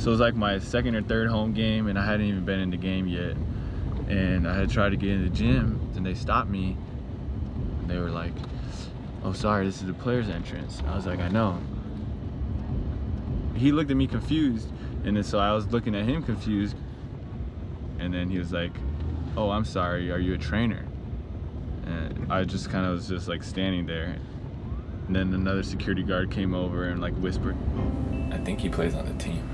So it was like my second or third home game, and I hadn't even been in the game yet. And I had tried to get in the gym, and they stopped me. And they were like, "Oh, sorry, this is the player's entrance." I was like, "I know." He looked at me confused, and then so I was looking at him confused. And then he was like, "Oh, I'm sorry, are you a trainer?" And I just kind of was just like standing there. And then another security guard came over and like whispered, "I think he plays on the team."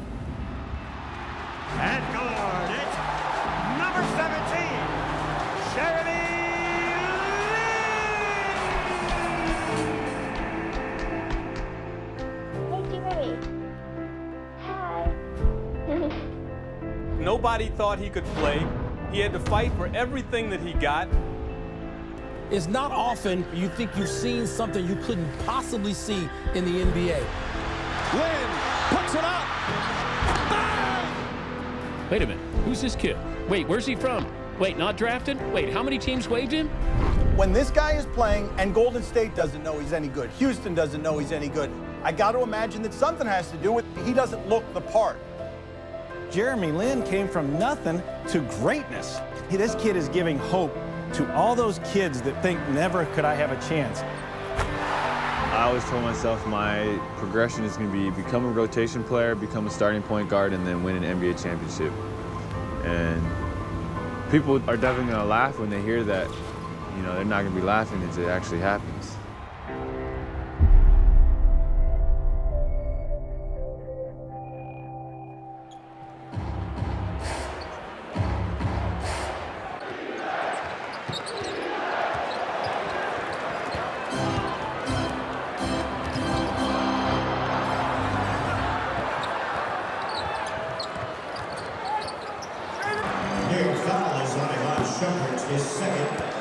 At guard, it's number 17, Jeremy Lin! Hey, Jeremy. Hi. Nobody thought he could play. He had to fight for everything that he got. It's not often you think you've seen something you couldn't possibly see in the NBA. Lin puts it up. Bang! Wait a minute, who's this kid? Wait, where's he from? Wait, not drafted? Wait, how many teams waived him? When this guy is playing and Golden State doesn't know he's any good, Houston doesn't know he's any good, I got to imagine that something has to do with he doesn't look the part. Jeremy Lin came from nothing to greatness. This kid is giving hope to all those kids that think never could I have a chance. I always told myself my progression is going to be become a rotation player, become a starting point guard, and then win an NBA championship. And people are definitely going to laugh when they hear that. You know, they're not going to be laughing until it actually happens.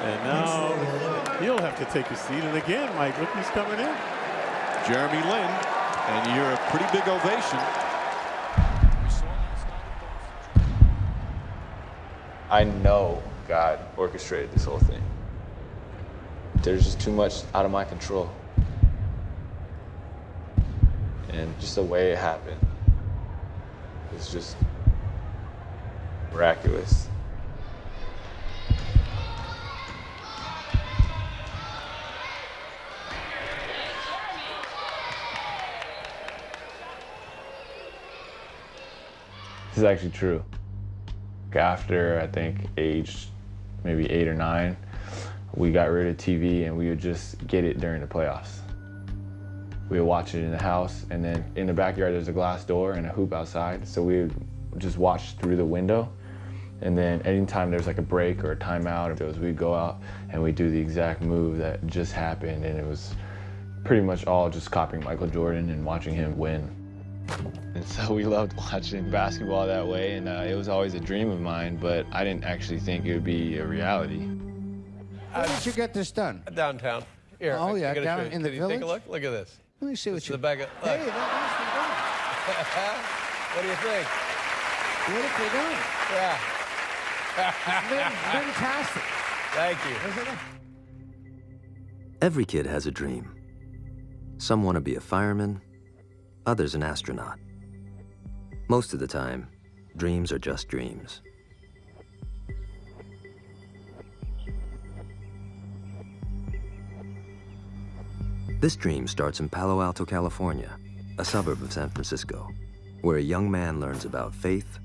And now he'll have to take a seat. And again, Mike, look who's coming in. Jeremy Lin, and you're a pretty big ovation. I know God orchestrated this whole thing. There's just too much out of my control. And just the way it happened was just miraculous. This is actually true. After, I think, age maybe 8 or 9, we got rid of TV and we would just get it during the playoffs. We would watch it in the house, and then in the backyard there's a glass door and a hoop outside, so we would just watch through the window. And then anytime there's like a break or a timeout, we'd go out and we'd do the exact move that just happened, and it was pretty much all just copying Michael Jordan and watching him win. And so we loved watching basketball that way, and it was always a dream of mine, but I didn't actually think it would be a reality. Where did you get this done? Downtown. Here, oh, yeah, down in the village? Take a look. Look at this. Let me see what you... the bag of... Hey, that What do you think? Beautifully done. Yeah. Fantastic. Thank you. Every kid has a dream. Some want to be a fireman, others an astronaut. Most of the time, dreams are just dreams. This dream starts in Palo Alto, California, a suburb of San Francisco, where a young man learns about faith,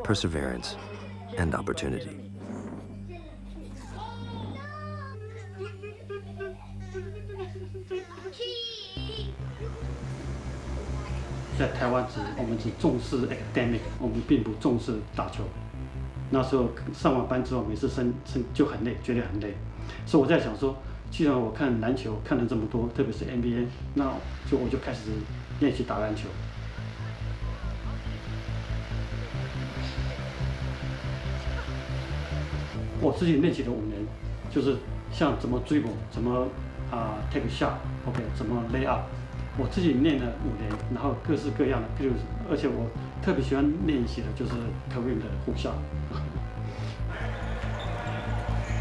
perseverance, and opportunity. 在台湾我们只重视 academic， 我们并不重视打球。那时候上完班之后，每次就很累，觉得很累。所以我在想说，既然我看篮球看了这么多，特别是 NBA， 那我就开始练习打篮球。我自己练习了5年，就是像怎么dribble，怎么take a shot，OK， 怎么lay up。 我自己练了5年，然后各式各样的，譬如，而且我特别喜欢练习的就是Kareem的呼啸。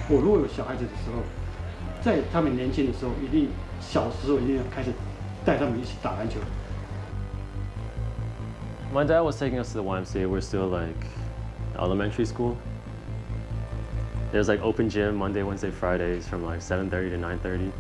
我如果有小孩子的时候，在他们年轻的时候，小时候一定要开始带他们一起打篮球。My dad was taking us to the YMCA. We're still like elementary school. There's like open gym Monday, Wednesday, Fridays from like 7:30 to 9:30.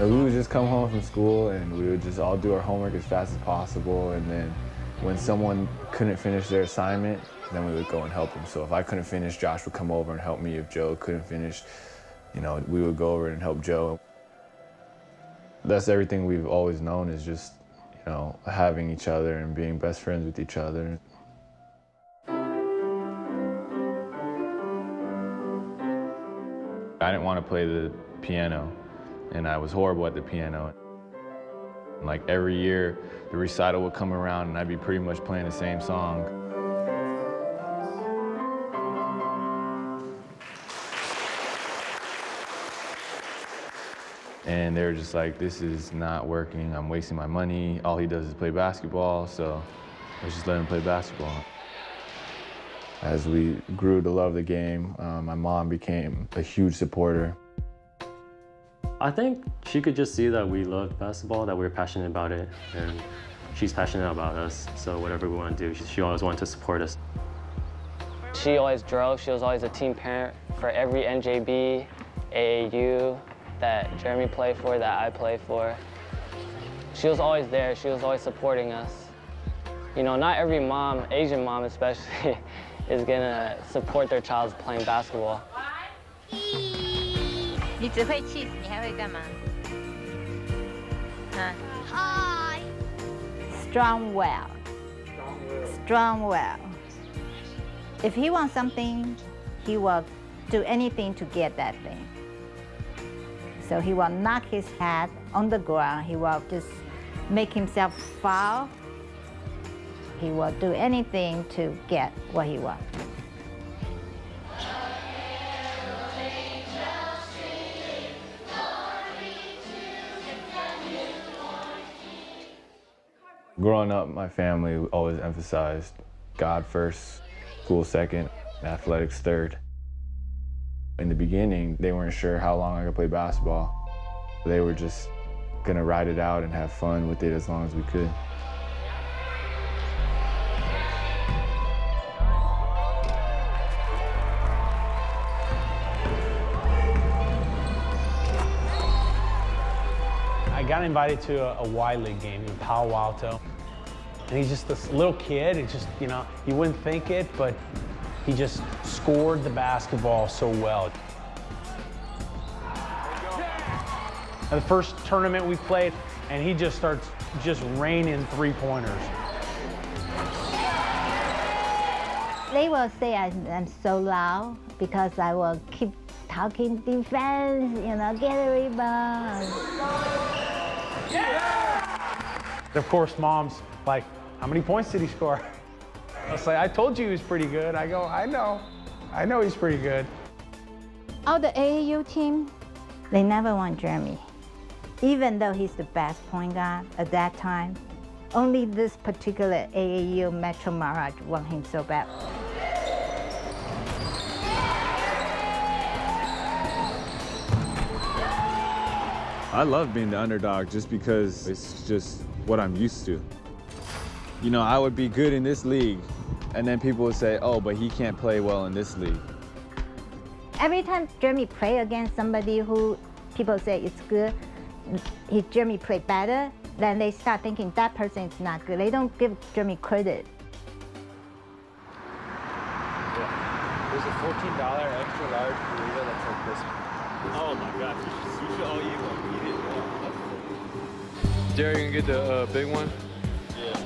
We would just come home from school and we would just all do our homework as fast as possible, and then when someone couldn't finish their assignment, then we would go and help them. So if I couldn't finish, Josh would come over and help me. If Joe couldn't finish, you know, we would go over and help Joe. That's everything we've always known, is just, you know, having each other and being best friends with each other. I didn't want to play the piano, and I was horrible at the piano. Like every year, the recital would come around and I'd be pretty much playing the same song. And they were just like, this is not working, I'm wasting my money. All he does is play basketball, so let's just let him play basketball. As we grew to love the game, my mom became a huge supporter. I think she could just see that we loved basketball, that we were passionate about it, and she's passionate about us, so whatever we want to do, she always wanted to support us. She always drove. She was always a team parent for every NJB, AAU that Jeremy played for, that I played for. She was always there. She was always supporting us. You know, not every mom, Asian mom especially, is gonna support their child playing basketball. 你只会 cheese， 你还会干嘛？啊 Hi. Strong will. Strong will. If he wants something, he will do anything to get that thing. So he will knock his head on the ground. He will just make himself fall. He will do anything to get what he wants. Growing up, my family always emphasized God first, school second, athletics third. In the beginning, they weren't sure how long I could play basketball. They were just gonna ride it out and have fun with it as long as we could. I got invited to a Y-League game in Palo Alto. And he's just this little kid. It's just, you know, you wouldn't think it, but he just scored the basketball so well. The first tournament we played, and he just starts just raining three-pointers. They will say I'm so loud because I will keep talking defense, you know, get a rebound. Of course, mom's like, how many points did he score? I was like, I told you he was pretty good. I go, I know he's pretty good. All the AAU team, they never want Jeremy. Even though he's the best point guard at that time, only this particular AAU Metro Mirage want him so bad. I love being the underdog just because it's just what I'm used to. You know, I would be good in this league, and then people would say, oh, but he can't play well in this league. Every time Jeremy play against somebody who people say it's good, Jeremy play better, then they start thinking that person is not good. They don't give Jeremy credit. Yeah. There's a $14 extra large burrito that's like this. Oh my God, you should all eat one. Eat it. Jerry, you can get the big one? Yeah.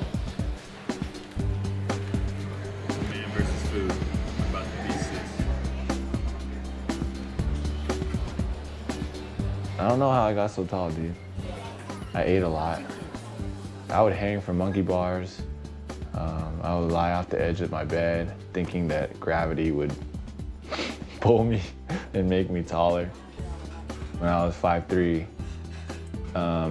Man versus food. I'm about to beat 6. I don't know how I got so tall, dude. I ate a lot. I would hang from monkey bars. I would lie off the edge of my bed thinking that gravity would pull me and make me taller. When I was 5'3",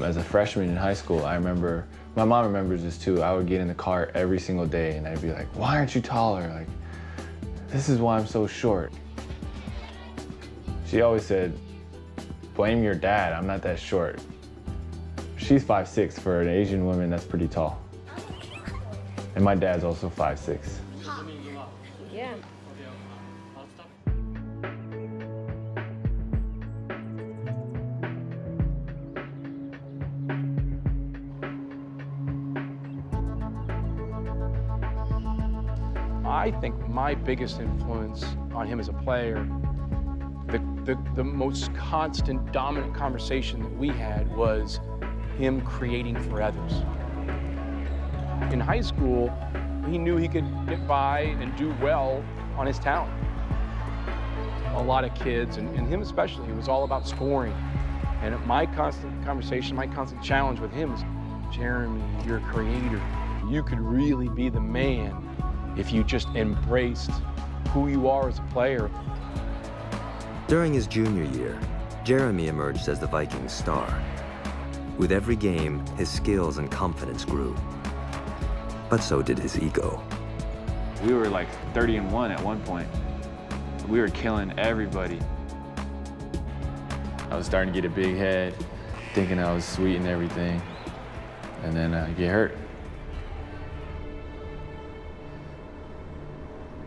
as a freshman in high school, I remember, my mom remembers this too, I would get in the car every single day and I'd be like, why aren't you taller? Like, this is why I'm so short. She always said, blame your dad, I'm not that short. She's 5'6". For an Asian woman, that's pretty tall. And my dad's also 5'6". Yeah. I think my biggest influence on him as a player, the most constant, dominant conversation that we had was him creating for others. In high school, he knew he could get by and do well on his talent. A lot of kids, and him especially, it was all about scoring. And my constant conversation, my constant challenge with him is, Jeremy, you're a creator. You could really be the man if you just embraced who you are as a player. During his junior year, Jeremy emerged as the Vikings' star. With every game, his skills and confidence grew. But so did his ego. We were like 30-1 at one point. We were killing everybody. I was starting to get a big head, thinking I was sweet and everything, and then I get hurt.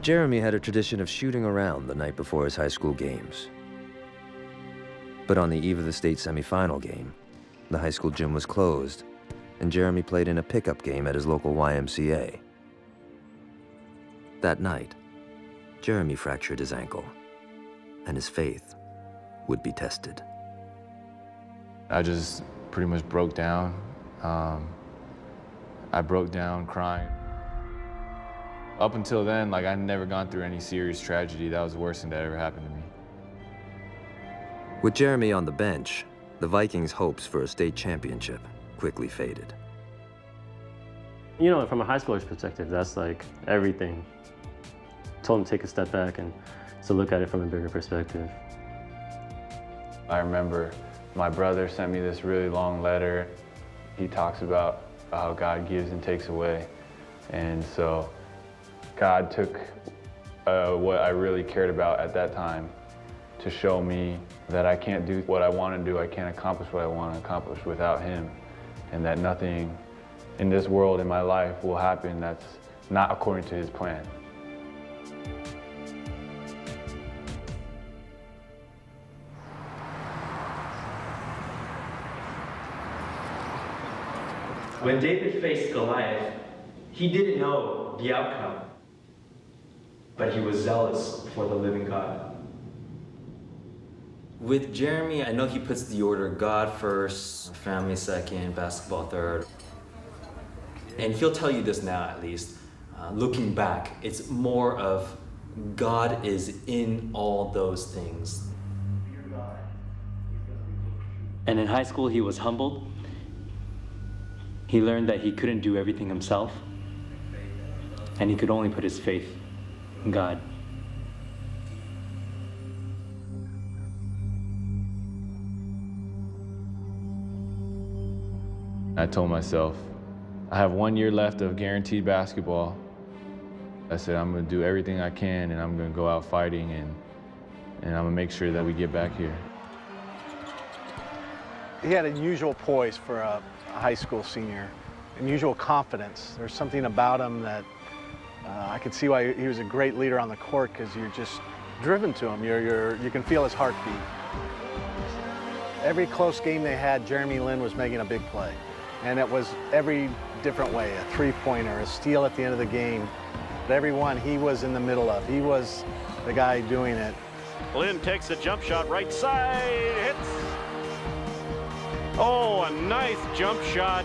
Jeremy had a tradition of shooting around the night before his high school games. But on the eve of the state semifinal game, the high school gym was closed, and Jeremy played in a pickup game at his local YMCA. That night, Jeremy fractured his ankle, and his faith would be tested. I just pretty much broke down. I broke down crying. Up until then, like, I'd never gone through any serious tragedy. That was the worst thing that ever happened to me. With Jeremy on the bench, the Vikings' hopes for a state championship quickly faded. You know, from a high schooler's perspective, that's like everything. Told him to take a step back and to look at it from a bigger perspective. I remember my brother sent me this really long letter. He talks about how God gives and takes away. And so God took what I really cared about at that time to show me that I can't do what I want to do, I can't accomplish what I want to accomplish without him, and that nothing in this world, in my life, will happen that's not according to his plan. When David faced Goliath, he didn't know the outcome, but he was zealous for the living God. With Jeremy, I know he puts the order God first, family second, basketball third. And he'll tell you this now, at least. Looking back, it's more of God is in all those things. And in high school, he was humbled. He learned that he couldn't do everything himself, and he could only put his faith in God. I told myself, I have 1 year left of guaranteed basketball. I said, I'm gonna do everything I can, and I'm gonna go out fighting, and I'm gonna make sure that we get back here. He had unusual poise for a high school senior, unusual confidence. There's something about him that I could see why he was a great leader on the court, because you're just driven to him. You can feel his heartbeat. Every close game they had, Jeremy Lin was making a big play. And it was every different way, a three-pointer, a steal at the end of the game. But every one he was in the middle of. He was the guy doing it. Lin takes a jump shot right side, hits. Oh, a nice jump shot.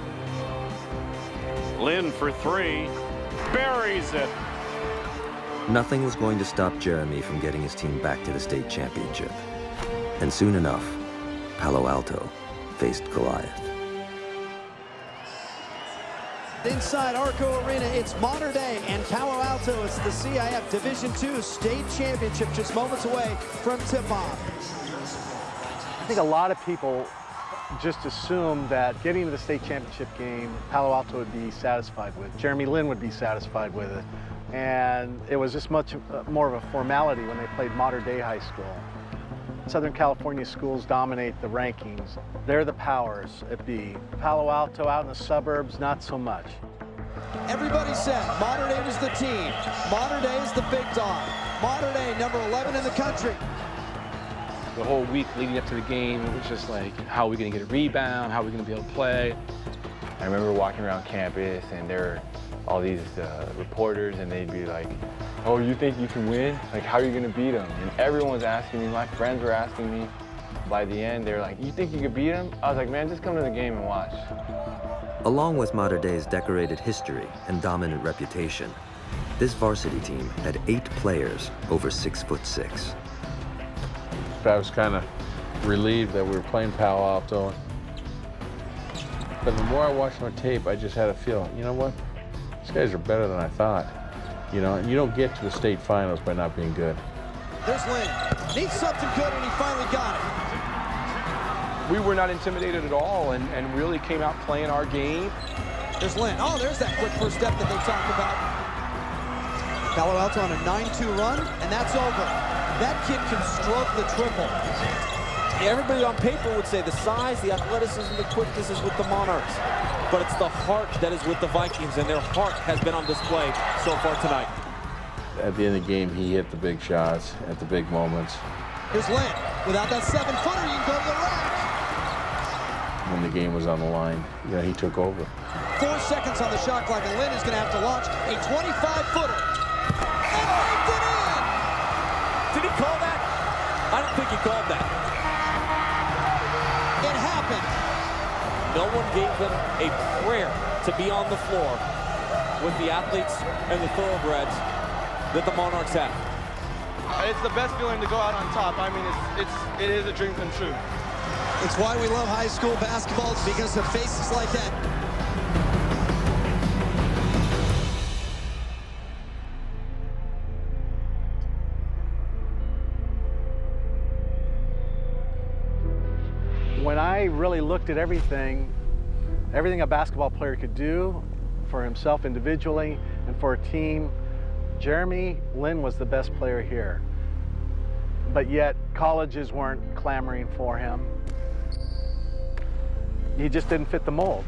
Lin for three, buries it. Nothing was going to stop Jeremy from getting his team back to the state championship. And soon enough, Palo Alto faced Goliath. Inside Arco Arena, it's modern day, and Palo Alto is the CIF Division II state championship just moments away from tip-off. I think a lot of people just assumed that getting to the state championship game, Palo Alto would be satisfied with. Jeremy Lin would be satisfied with it. And it was just much more of a formality when they played modern day high school. Southern California schools dominate the rankings. They're the powers at B. Palo Alto out in the suburbs, not so much. Everybody said Mater Dei was the team. Mater Dei is the big dog. Mater Dei, number 11 in the country. The whole week leading up to the game, it was just like, how are we going to get a rebound? How are we going to be able to play? I remember walking around campus and there were all these reporters and they'd be like, oh, you think you can win? Like, how are you going to beat them? And everyone was asking me, my friends were asking me. By the end, they were like, you think you could beat them? I was like, man, just come to the game and watch. Along with Mater Dei's decorated history and dominant reputation, this varsity team had 8 players over 6'6". I was kind of relieved that we were playing Palo Alto. But the more I watched on tape, I just had a feeling, you know what? These guys are better than I thought. You know, you don't get to the state finals by not being good. There's Lynn. Needs something good, and he finally got it. We were not intimidated at all and really came out playing our game. There's Lynn. Oh, there's that quick first step that they talked about. Palo Alto on a 9-2 run, and that's over. That kid can stroke the triple. Everybody on paper would say the size, the athleticism, the quickness is with the Monarchs. But it's the heart that is with the Vikings, and their heart has been on display so far tonight. At the end of the game, he hit the big shots at the big moments. Here's Lynn. Without that 7-footer, you can go to the rack. When the game was on the line, you know, he took over. 4 seconds on the shot clock, and Lynn is going to have to launch a 25-footer. And raked it in! Did he call that? I don't think he called that. It happened. No one gave them a prayer to be on the floor with the athletes and the thoroughbreds that the Monarchs have. It's the best feeling to go out on top. I mean, it is a dream come true. It's why we love high school basketball. It's because of faces like that. When I really looked at everything a basketball player could do for himself individually and for a team, Jeremy Lin was the best player here. But yet, colleges weren't clamoring for him. He just didn't fit the mold.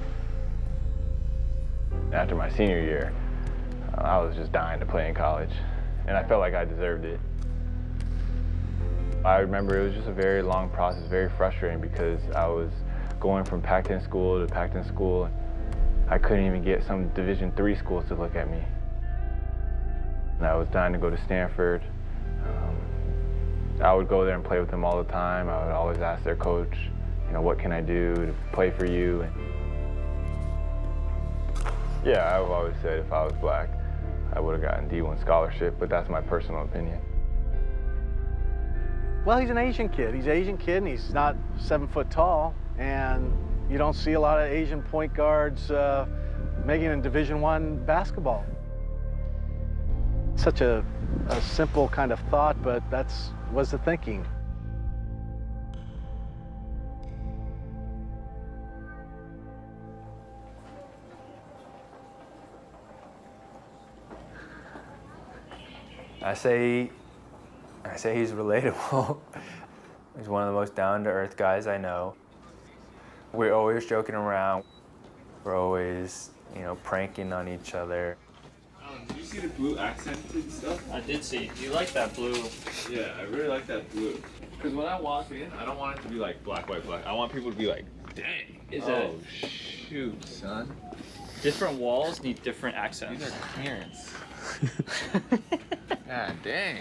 After my senior year, I was just dying to play in college, and I felt like I deserved it. I remember it was just a very long process, very frustrating because I was going from Pac-10 school to Pac-10 school. I couldn't even get some Division III schools to look at me. And I was dying to go to Stanford. I would go there and play with them all the time. I would always ask their coach, you know, what can I do to play for you? And yeah, I've always said if I was black, I would have gotten D1 scholarship, but that's my personal opinion. Well, he's an Asian kid. He's an Asian kid, and he's not 7 foot tall. And you don't see a lot of Asian point guards making it in Division I basketball. Such a simple kind of thought, but that's was the thinking. I say he's relatable. He's one of the most down-to-earth guys I know. We're always joking around. We're always, you know, pranking on each other. Did you see the blue accented stuff? I did see. You like that blue? Yeah, I really like that blue. Because when I walk in, I don't want it to be like black, white, black. I want people to be like, dang. Oh, shoot, son. Different walls need different accents. These are clearance. God dang.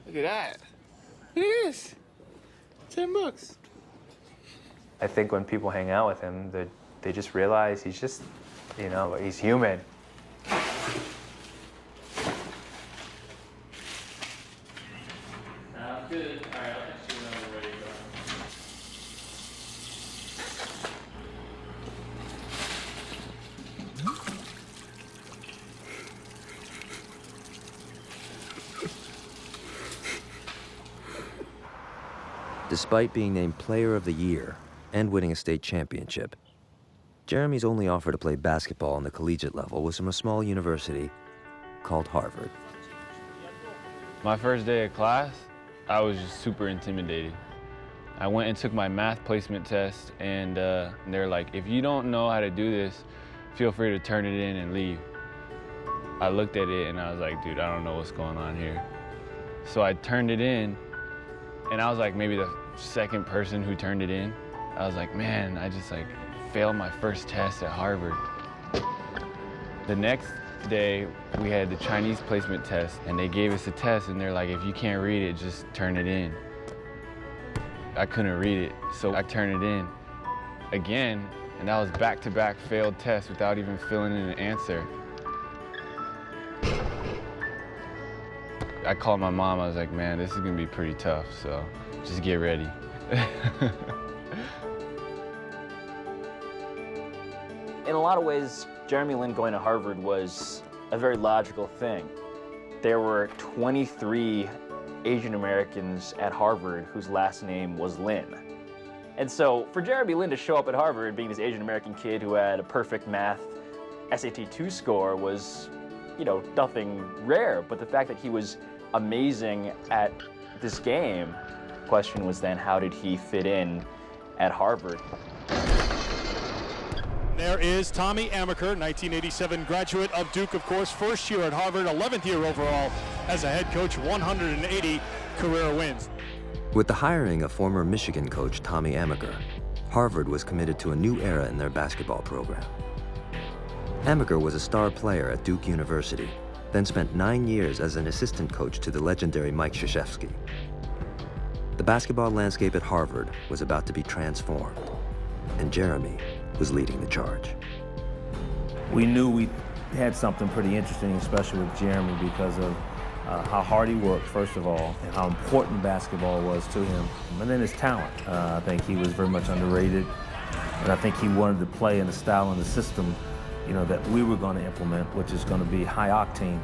Look at that. Look at this. $10. I think when people hang out with him, they just realize he's just, you know, he's human. Good. All right, I'll let you know when we're ready to go. Despite being named Player of the Year and winning a state championship, Jeremy's only offer to play basketball on the collegiate level was from a small university called Harvard. My first day of class, I was just super intimidated. I went and took my math placement test, and they're like, if you don't know how to do this, feel free to turn it in and leave. I looked at it and I was like, dude, I don't know what's going on here. So I turned it in, and I was like maybe the second person who turned it in. I was like, man, I just like failed my first test at Harvard. The next day, we had the Chinese placement test, and they gave us a test, and they're like, if you can't read it, just turn it in. I couldn't read it, so I turned it in again, and that was back-to-back failed tests without even filling in an answer. I called my mom, I was like, man, this is gonna be pretty tough, so just get ready. In a lot of ways, Jeremy Lin going to Harvard was a very logical thing. There were 23 Asian Americans at Harvard whose last name was Lin. And so for Jeremy Lin to show up at Harvard being this Asian American kid who had a perfect math SAT 2 score was, you know, nothing rare. But the fact that he was amazing at this game, the question was then, how did he fit in at Harvard? There is Tommy Amaker, 1987 graduate of Duke, of course, first year at Harvard, 11th year overall as a head coach, 180 career wins. With the hiring of former Michigan coach Tommy Amaker, Harvard was committed to a new era in their basketball program. Amaker was a star player at Duke University, then spent 9 years as an assistant coach to the legendary Mike Krzyzewski. The basketball landscape at Harvard was about to be transformed, and Jeremy was leading the charge. We knew we had something pretty interesting, especially with Jeremy, because of how hard he worked, first of all, and how important basketball was to him, and then his talent. I think he was very much underrated, and I think he wanted to play in the style and the system, you know, that we were going to implement, which is going to be high octane,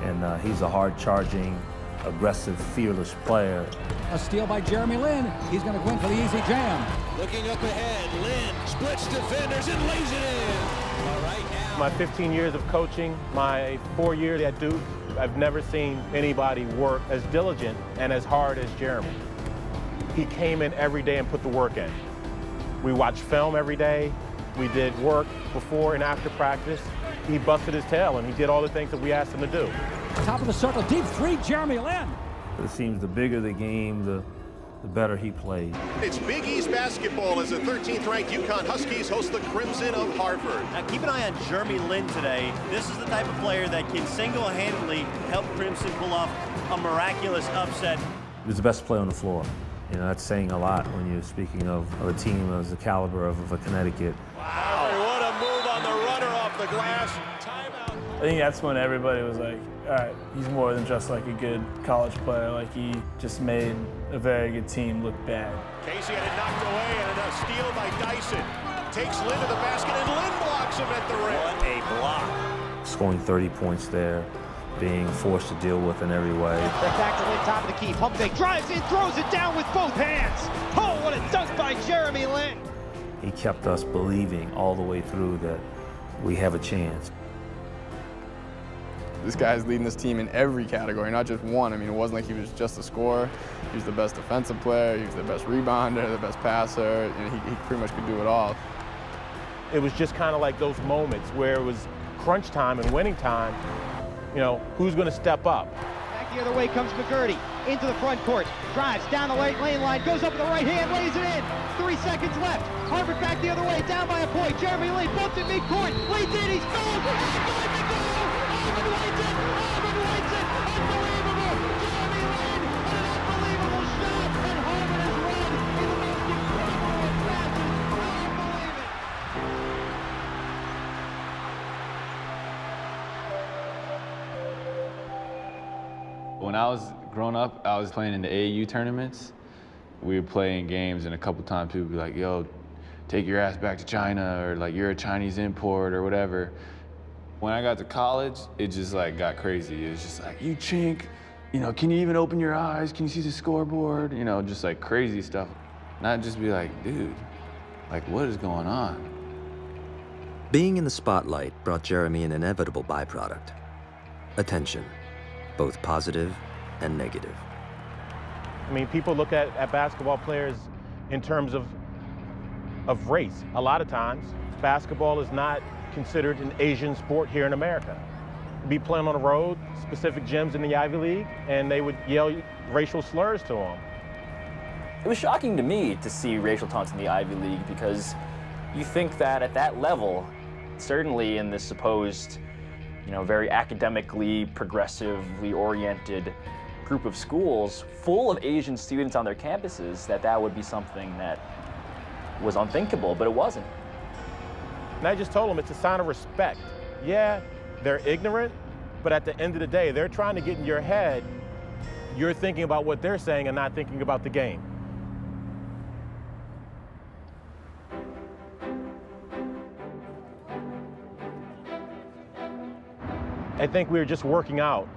and he's a hard-charging, aggressive, fearless player. A steal by Jeremy Lin. He's going to go in for the easy jam. Looking up ahead, Lin splits defenders and lays it in. All right, now. My 15 years of coaching, my 4 years at Duke, I've never seen anybody work as diligent and as hard as Jeremy. He came in every day and put the work in. We watched film every day. We did work before and after practice. He busted his tail and he did all the things that we asked him to do. Top of the circle, deep three, Jeremy Lin. It seems the bigger the game, the better he played. It's Big East basketball as the 13th-ranked UConn Huskies host the Crimson of Harvard. Now keep an eye on Jeremy Lin today. This is the type of player that can single-handedly help Crimson pull off a miraculous upset. He was the best player on the floor. You know, that's saying a lot when you're speaking of a team as the caliber of a Connecticut. Wow, what a move on the runner off the glass. Timeout. I think that's when everybody was like, all right, he's more than just like a good college player. Like, he just made a very good team look bad. Casey had it knocked away, and a steal by Dyson. Takes Lin to the basket, and Lin blocks him at the rim. What a block. Scoring 30 points there, being forced to deal with in every way. Back to Lin, top of the key. Pump fake, drives in, throws it down with both hands. Oh, what a dunk by Jeremy Lin. He kept us believing all the way through that we have a chance. This guy's leading this team in every category, not just one. I mean, it wasn't like he was just a scorer. He was the best defensive player, he was the best rebounder, the best passer. You know, he pretty much could do it all. It was just kind of like those moments where it was crunch time and winning time. You know, who's going to step up? Back the other way comes McGurty into the front court. Drives down the lane line, goes up with the right hand, lays it in. 3 seconds left. Harvard back the other way, down by a point. Jeremy Lin bumped at midcourt, leads in, he's gone. When I was growing up, I was playing in the AAU tournaments. We would play in games, and a couple times people would be like, yo, take your ass back to China, or like, you're a Chinese import, or whatever. When I got to college, it just like got crazy. It was just like, you chink, you know, can you even open your eyes? Can you see the scoreboard? You know, just like crazy stuff. Not just be like, dude, like, what is going on? Being in the spotlight brought Jeremy an inevitable byproduct: attention, both positive and negative. I mean, people look at basketball players in terms of race. A lot of times, basketball is not considered an Asian sport here in America. Be playing on the road, specific gyms in the Ivy League, and they would yell racial slurs to them. It was shocking to me to see racial taunts in the Ivy League because you think that at that level, certainly in this supposed, very academically, progressively oriented group of schools full of Asian students on their campuses, that would be something that was unthinkable, but it wasn't. And I just told them it's a sign of respect. Yeah, they're ignorant, but at the end of the day, they're trying to get in your head. You're thinking about what they're saying and not thinking about the game. I think we were just working out,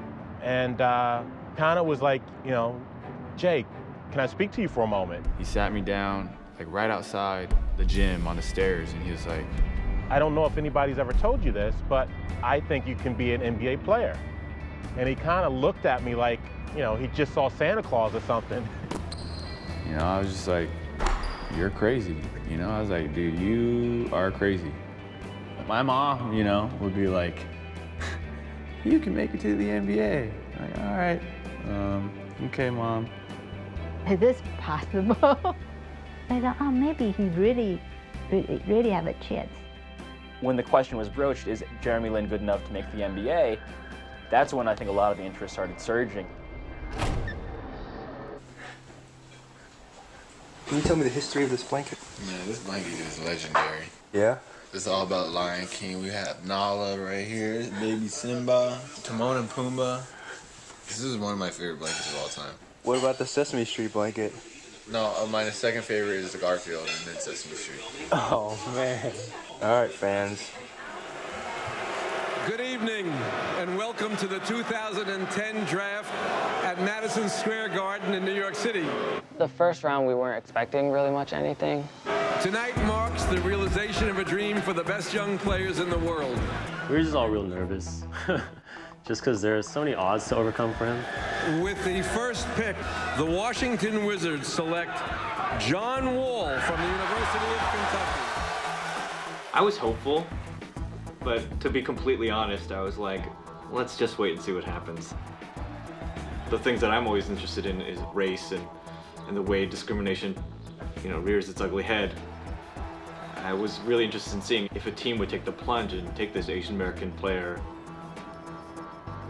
and kind of was like, Jake, can I speak to you for a moment? He sat me down, like right outside the gym on the stairs, and he was like, I don't know if anybody's ever told you this, but I think you can be an NBA player. And he kind of looked at me like, he just saw Santa Claus or something. I was just like, you're crazy. I was like, dude, you are crazy. My mom, would be like, you can make it to the NBA. I'm like, all right, okay, Mom. Is this possible? I thought, maybe he really have a chance. When the question was broached, is Jeremy Lin good enough to make the NBA? That's when I think a lot of the interest started surging. Can you tell me the history of this blanket? Man, this blanket is legendary. Yeah? It's all about Lion King. We have Nala right here, baby Simba, Timon and Pumbaa. This is one of my favorite blankets of all time. What about the Sesame Street blanket? No, my second favorite is the Garfield and then Sesame Street. Oh, man. All right, fans. Good evening, and welcome to the 2010 draft at Madison Square Garden in New York City. The first round, we weren't expecting really much anything. Tonight marks the realization of a dream for the best young players in the world. We were just all real nervous, just because there's so many odds to overcome for him. With the first pick, the Washington Wizards select John Wall from the University of Kentucky. I was hopeful, but to be completely honest, I was like, let's just wait and see what happens. The things that I'm always interested in is race and the way discrimination, rears its ugly head. I was really interested in seeing if a team would take the plunge and take this Asian American player.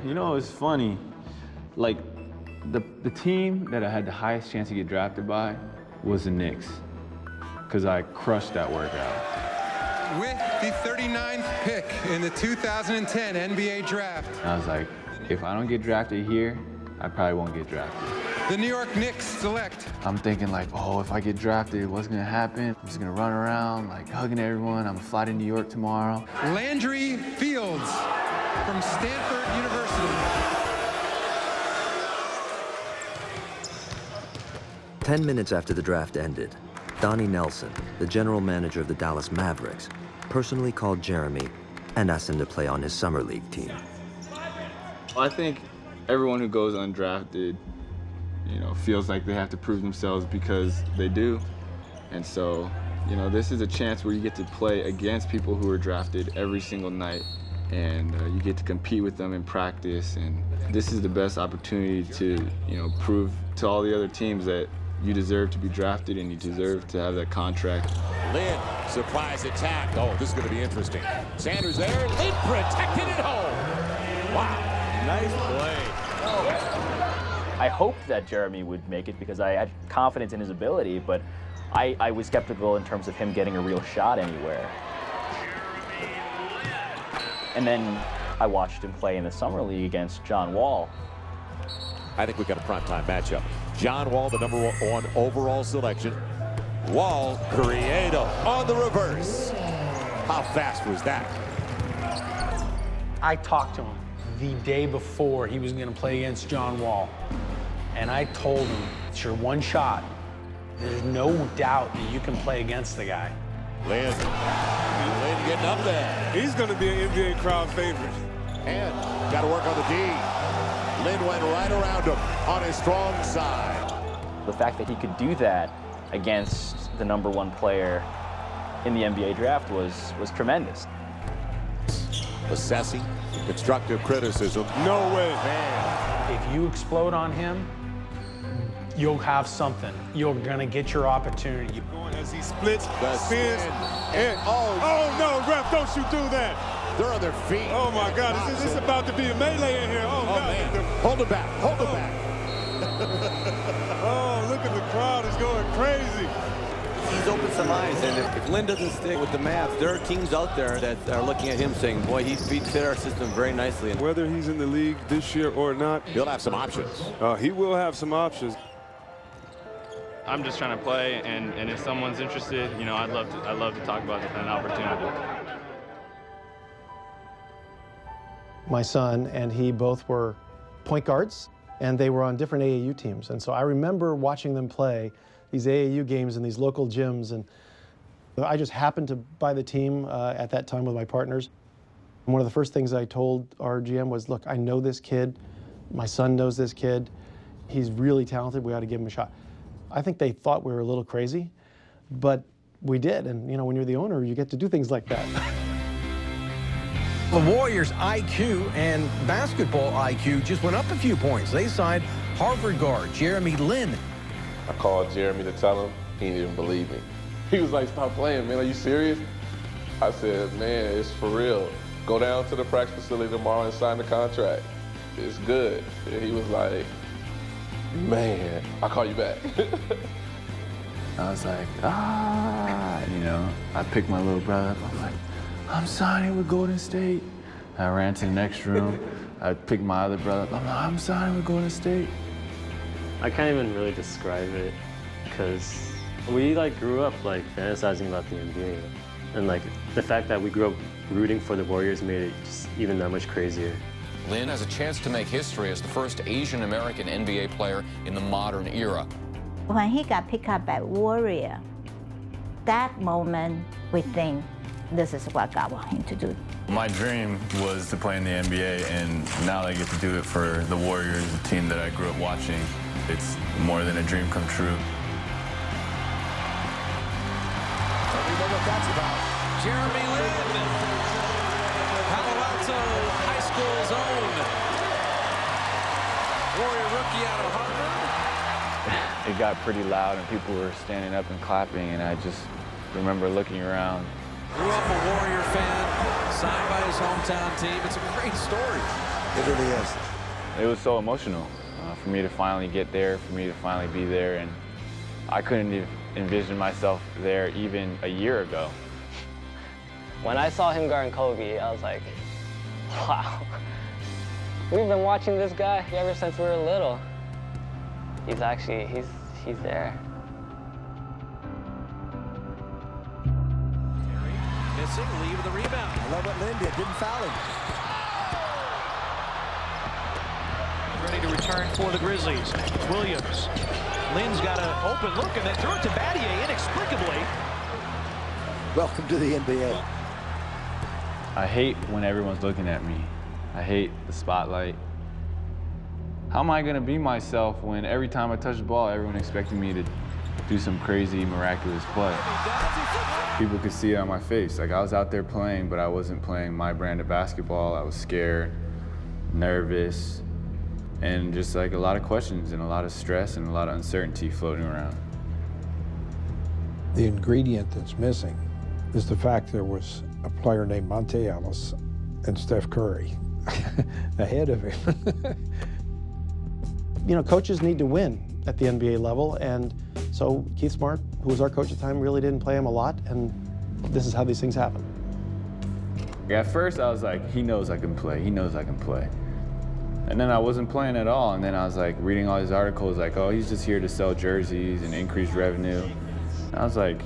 It's funny. Like, the team that I had the highest chance to get drafted by was the Knicks, because I crushed that workout. With the 39th pick in the 2010 NBA draft. I was like, if I don't get drafted here, I probably won't get drafted. The New York Knicks select. I'm thinking like, if I get drafted, what's gonna happen? I'm just gonna run around like hugging everyone. I'm gonna fly to New York tomorrow. Landry Fields from Stanford University. 10 minutes after the draft ended, Donnie Nelson, the general manager of the Dallas Mavericks, personally called Jeremy and asked him to play on his summer league team. I think everyone who goes undrafted, feels like they have to prove themselves because they do. And so, this is a chance where you get to play against people who are drafted every single night, and you get to compete with them in practice. And this is the best opportunity to, prove to all the other teams that you deserve to be drafted and you deserve to have that contract. Lin, surprise attack. Oh, this is going to be interesting. Sanders there. Lin protected at home. Wow. Nice play. I hoped that Jeremy would make it because I had confidence in his ability, but I was skeptical in terms of him getting a real shot anywhere. And then I watched him play in the summer league against John Wall. I think we got a primetime matchup. John Wall, the #1 overall selection. Wall, creative on the reverse. How fast was that? I talked to him the day before he was going to play against John Wall. And I told him, it's your one shot. There's no doubt that you can play against the guy. Lin getting up there. He's going to be an NBA crowd favorite. And got to work on the D. Lin went right around him on his strong side. The fact that he could do that against the #1 player in the NBA draft was tremendous. Assessing constructive criticism. No way. Man. If you explode on him, you'll have something. You're gonna get your opportunity. As he splits, The spins, spin. and oh no, ref, don't you do that. They're on their feet. Oh my God, this is about to be a melee in here. Oh, God. Man. Hold it back, hold it back. Oh, look at the crowd is going crazy. He's opened some eyes, and if Lynn doesn't stick with the Mavs, there are teams out there that are looking at him saying, boy, he fit our system very nicely. Whether he's in the league this year or not, he'll have some options. He will have some options. I'm just trying to play, and if someone's interested, you know, I'd love to talk about an opportunity. My son and he both were point guards, and they were on different AAU teams. And so I remember watching them play these AAU games in these local gyms, and I just happened to buy the team at that time with my partners. And one of the first things I told our GM was, look, I know this kid. My son knows this kid. He's really talented. We ought to give him a shot. I think they thought we were a little crazy, but we did. And, you know, when you're the owner, you get to do things like that. The Warriors' IQ and basketball IQ just went up a few points. They signed Harvard guard Jeremy Lin. I called Jeremy to tell him. He didn't even believe me. He was like, stop playing, man. Are you serious? I said, man, it's for real. Go down to the practice facility tomorrow and sign the contract. It's good. And he was like, man, I'll call you back. I was like, you know, I picked my little brother up. I'm like, I'm signing with Golden State. I ran to the next room. I picked my other brother up. I'm like, I'm signing with Golden State. I can't even really describe it because we grew up fantasizing about the NBA, and the fact that we grew up rooting for the Warriors made it just even that much crazier. Lin has a chance to make history as the first Asian American NBA player in the modern era. When he got picked up by Warrior, that moment we think this is what God wanted him to do. My dream was to play in the NBA, and now I get to do it for the Warriors, the team that I grew up watching. It's more than a dream come true. We know what that's about. Jeremy Lin, Palo Alto High School's own Warrior rookie out of Harvard. It got pretty loud, and people were standing up and clapping, and I just remember looking around. Grew up a Warrior fan, signed by his hometown team. It's a great story. It really is. It was so emotional for me to finally get there, for me to finally be there, and I couldn't envision myself there even a year ago. When I saw him guarding Kobe, I was like, wow. We've been watching this guy ever since we were little. He's there. Missing, Lee with the rebound. I love what Lin did, didn't foul him. Ready to return for the Grizzlies. Williams. Lin's got an open look and then threw it to Battier inexplicably. Welcome to the NBA. I hate when everyone's looking at me. I hate the spotlight. How am I gonna be myself when every time I touch the ball, everyone expecting me to do some crazy, miraculous play? People could see it on my face. I was out there playing, but I wasn't playing my brand of basketball. I was scared, nervous, and just a lot of questions and a lot of stress and a lot of uncertainty floating around. The ingredient that's missing is the fact there was a player named Monte Ellis and Steph Curry ahead of him. You know, coaches need to win at the NBA level, and so Keith Smart, who was our coach at the time, really didn't play him a lot, and this is how these things happen. At first, I was like, he knows I can play. He knows I can play. And then I wasn't playing at all, and then I was reading all these articles oh, he's just here to sell jerseys and increase revenue. And I was like,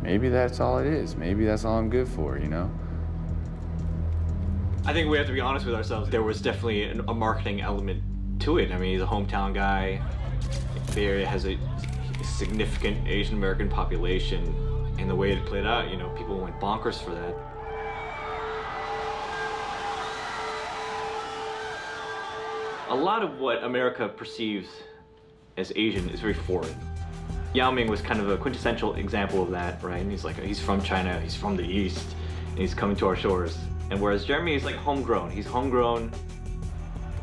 maybe that's all it is. Maybe that's all I'm good for, you know? I think we have to be honest with ourselves. There was definitely a marketing element to it. I mean, he's a hometown guy. Bay Area has a significant Asian American population, and the way it played out, you know, people went bonkers for that. A lot of what America perceives as Asian is very foreign. Yao Ming was kind of a quintessential example of that, right? And he's like, he's from China, he's from the East, and he's coming to our shores. And whereas Jeremy is like homegrown. He's homegrown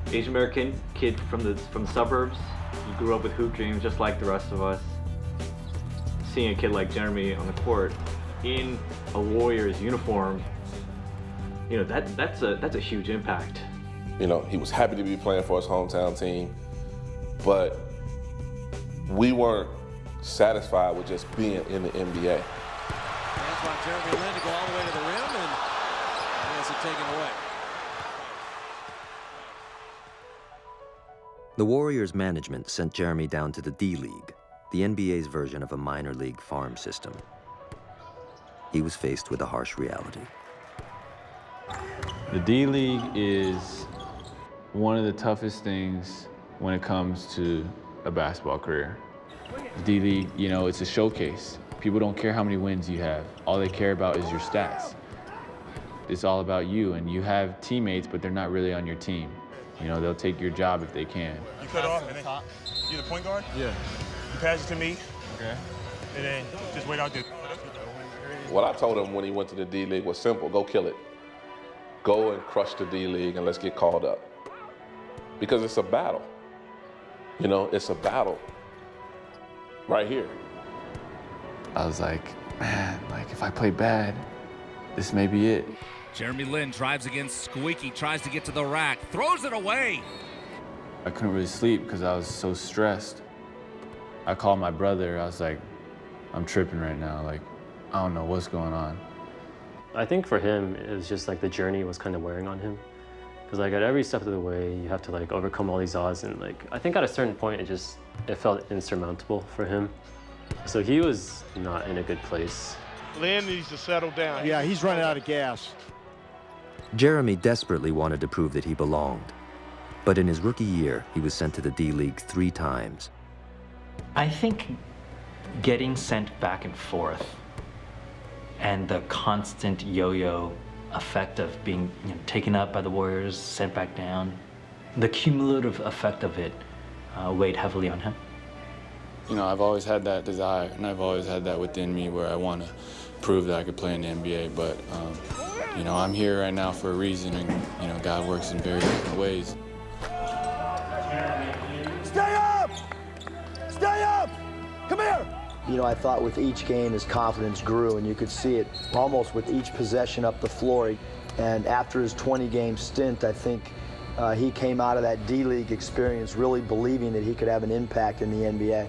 Asian American kid from the suburbs. He grew up with hoop dreams just like the rest of us. Seeing a kid like Jeremy on the court in a Warriors uniform, you know, that's a huge impact. You know, he was happy to be playing for his hometown team, but we weren't satisfied with just being in the NBA. That's why Jeremy Lin to go all the way to the rim, and he has it taken away. The Warriors' management sent Jeremy down to the D-League, the NBA's version of a minor league farm system. He was faced with a harsh reality. The D-League is one of the toughest things when it comes to a basketball career. The D-League, you know, it's a showcase. People don't care how many wins you have. All they care about is your stats. It's all about you, and you have teammates, but they're not really on your team. You know, they'll take your job if they can. You cut off, and then you the point guard? Yeah. You pass it to me. Okay. And then just wait out there. What I told him when he went to the D-League was simple: go kill it. Go and crush the D-League, and let's get called up. Because it's a battle. You know, it's a battle. Right here. I was like, man, like if I play bad, this may be it. Jeremy Lin drives against Squeaky, tries to get to the rack, throws it away. I couldn't really sleep because I was so stressed. I called my brother. I was like, I'm tripping right now. Like, I don't know what's going on. I think for him, it was just like the journey was kind of wearing on him. Because like at every step of the way, you have to like overcome all these odds, and like I think at a certain point, it felt insurmountable for him. So he was not in a good place. Lin needs to settle down. Yeah, he's running out of gas. Jeremy desperately wanted to prove that he belonged. But in his rookie year, he was sent to the D-League 3 times. I think getting sent back and forth and the constant yo-yo effect of being taken up by the Warriors, sent back down, the cumulative effect of it weighed heavily on him. You know, I've always had that desire, and I've always had that within me where I want to prove that I could play in the NBA, but, you know, I'm here right now for a reason, and, you know, God works in very different ways. Stay up! Stay up! Come here! You know, I thought with each game his confidence grew, and you could see it almost with each possession up the floor. And after his 20-game stint, I think he came out of that D-League experience really believing that he could have an impact in the NBA.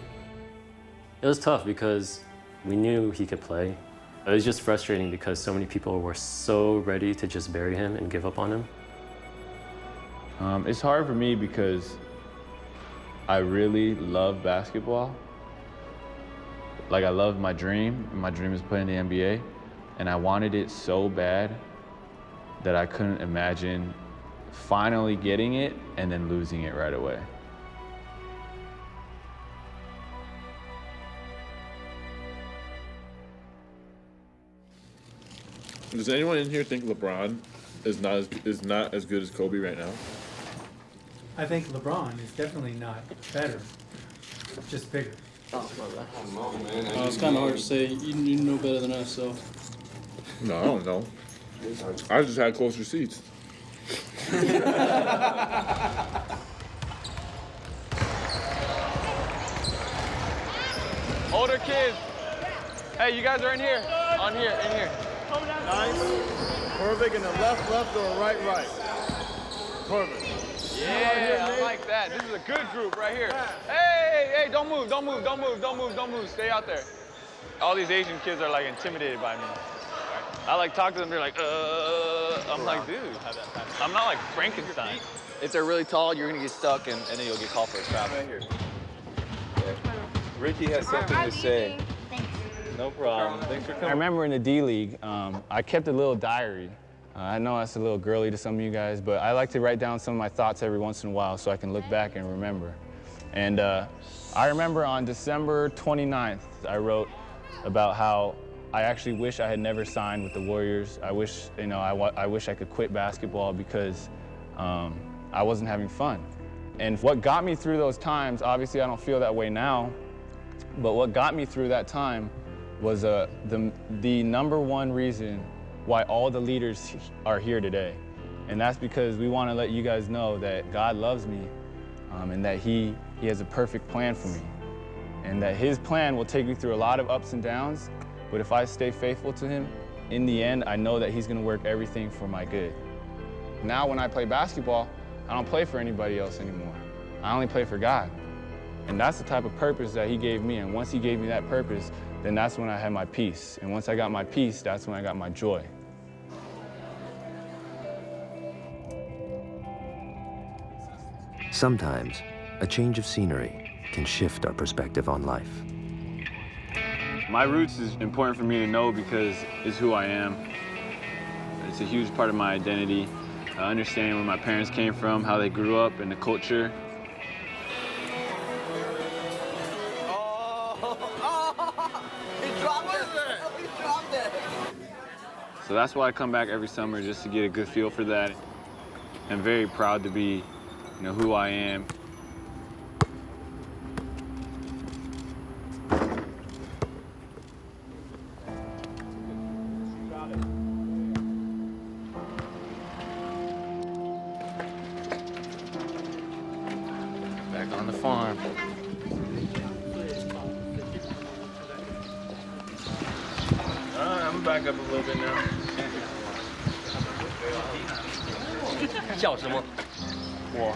It was tough because we knew he could play. It was just frustrating because so many people were so ready to just bury him and give up on him. It's hard for me because I really love basketball. Like, I love my dream. My dream is playing in the NBA, and I wanted it so bad that I couldn't imagine finally getting it and then losing it right away. Does anyone in here think LeBron is not as good as Kobe right now? I think LeBron is definitely not better, just bigger. It's kind of hard to say. You know better than us, so. No, I don't know. I just had closer seats. Older kids. Hey, you guys are in here. On here, in here. Nice. Perfect in the left, or right. Perfect. Yeah, I like that. This is a good group right here. Hey, don't move. Stay out there. All these Asian kids are like intimidated by me. I like talk to them, they're like, I'm like, dude, I'm not like Frankenstein. If they're really tall, you're gonna get stuck and then you'll get called for a travel. Right here. Ricky has something to say. No problem. Thanks for coming. I remember in the D-League, I kept a little diary. I know that's a little girly to some of you guys, but I like to write down some of my thoughts every once in a while so I can look back and remember. And I remember on December 29th, I wrote about how I actually wish I had never signed with the Warriors. I wish, you know, I wish I could quit basketball because I wasn't having fun. And what got me through those times, obviously I don't feel that way now, But what got me through that time was the #1 reason why all the leaders are here today. And that's because we want to let you guys know that God loves me and that he has a perfect plan for me. And that his plan will take me through a lot of ups and downs, but if I stay faithful to him, in the end, I know that he's gonna work everything for my good. Now when I play basketball, I don't play for anybody else anymore. I only play for God. And that's the type of purpose that he gave me. And once he gave me that purpose, then that's when I had my peace. And once I got my peace, that's when I got my joy. Sometimes, a change of scenery can shift our perspective on life. My roots is important for me to know because it's who I am. It's a huge part of my identity. Understanding where my parents came from, how they grew up, and the culture. So that's why I come back every summer, just to get a good feel for that. I'm very proud to be, who I am. Back on the farm. I'm back up a little bit now. 叫什么？我，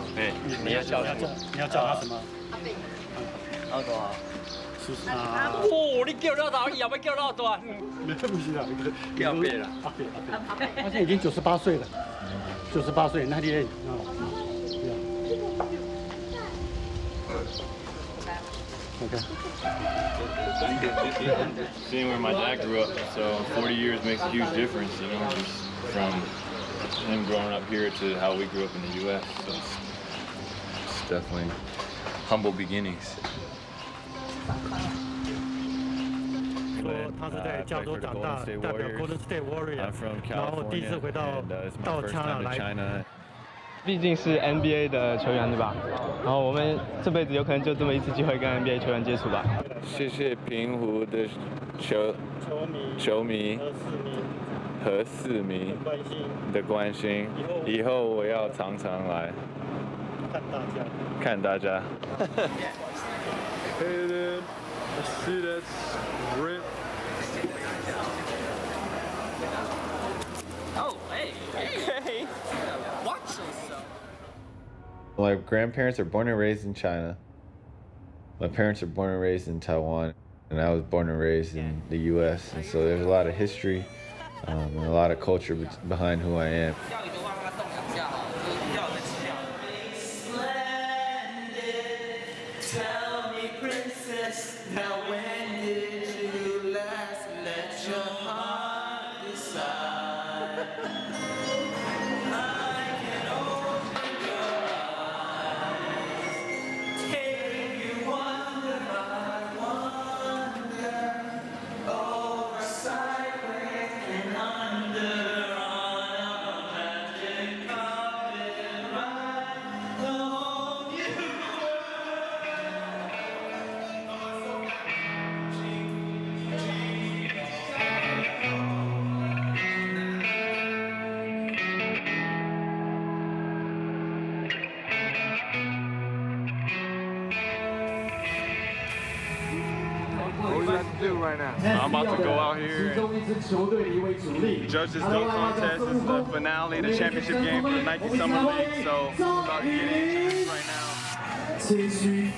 你要叫什么？你要叫他什么？阿哥啊。啊！哦，你叫到大，要不要叫到大？不行啊，叫别了。他现在已经98岁了，98岁，那里Okay. Seeing where my dad grew up, so 40 years makes a huge difference, just from him growing up here to how we grew up in the U.S. So it's definitely humble beginnings. 说他是在加州长大，代表 Golden State Warriors， 然后第一次回到China 来。 毕竟是 NBA 的球员，对吧？然后我们这辈子有可能就这么一次机会跟 NBA 球员接触吧。谢谢平湖的球迷和市民的关心，以后我要常常来看大家。Hey dude, I see that rip. Oh, hey, hey. Watch yourself. My grandparents are born and raised in China. My parents are born and raised in Taiwan, and I was born and raised in the U.S. And so there's a lot of history and a lot of culture behind who I am. Tell me, princess, now when did you last let your heart decide? I can open your eyes, take you wonder by wonder, over sideways and under on a magic carpet ride, the whole new What would you like to do right now? I'm about to go out here and judge this dunk contest. This is the finale, the championship game for the Nike Summer League. So I'm about to get into this right now. 谦虚，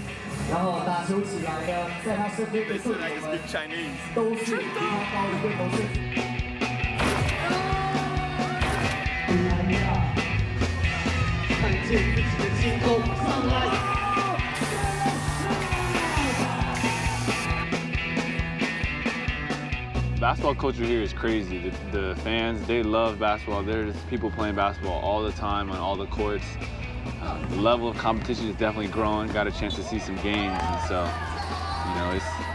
然后打球起来呢，在他身边的 They 队 said I 友 can 们 speak Chinese. 都是比他高一个头身。看见自己的星空上来。 Basketball culture here is crazy. The fans, they love basketball. There's people playing basketball all the time on all the courts. The level of competition is definitely growing. Got a chance to see some games, and so,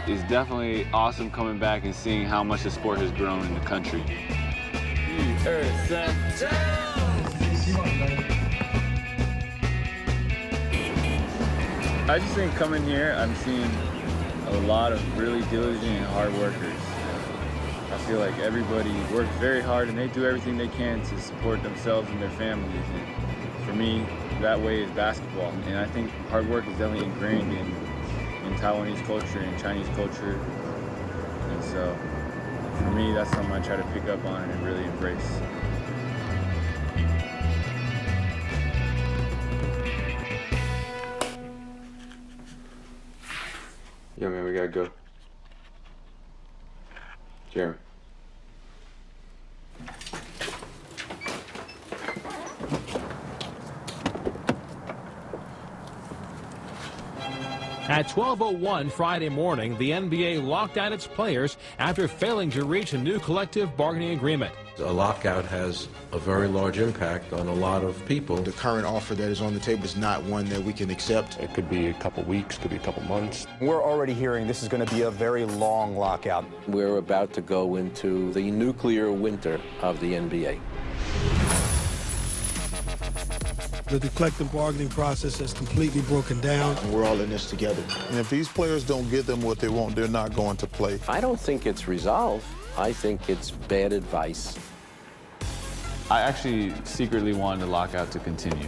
it's definitely awesome coming back and seeing how much the sport has grown in the country. I just think coming here, I'm seeing a lot of really diligent and hard workers. I feel like everybody works very hard and they do everything they can to support themselves and their families. And for me, that way is basketball. And I think hard work is definitely ingrained in Taiwanese culture and Chinese culture. And so for me, that's something I try to pick up on and really embrace. Yo, man, we gotta go. Jeremy. At 12:01 Friday morning, the NBA locked out its players after failing to reach a new collective bargaining agreement. A lockout has a very large impact on a lot of people. The current offer that is on the table is not one that we can accept. It could be a couple weeks, could be a couple months. We're already hearing this is going to be a very long lockout. We're about to go into the nuclear winter of the NBA. The collective bargaining process has completely broken down. And we're all in this together. And if these players don't get them what they want, they're not going to play. I don't think it's resolved. I think it's bad advice. I actually secretly wanted the lockout to continue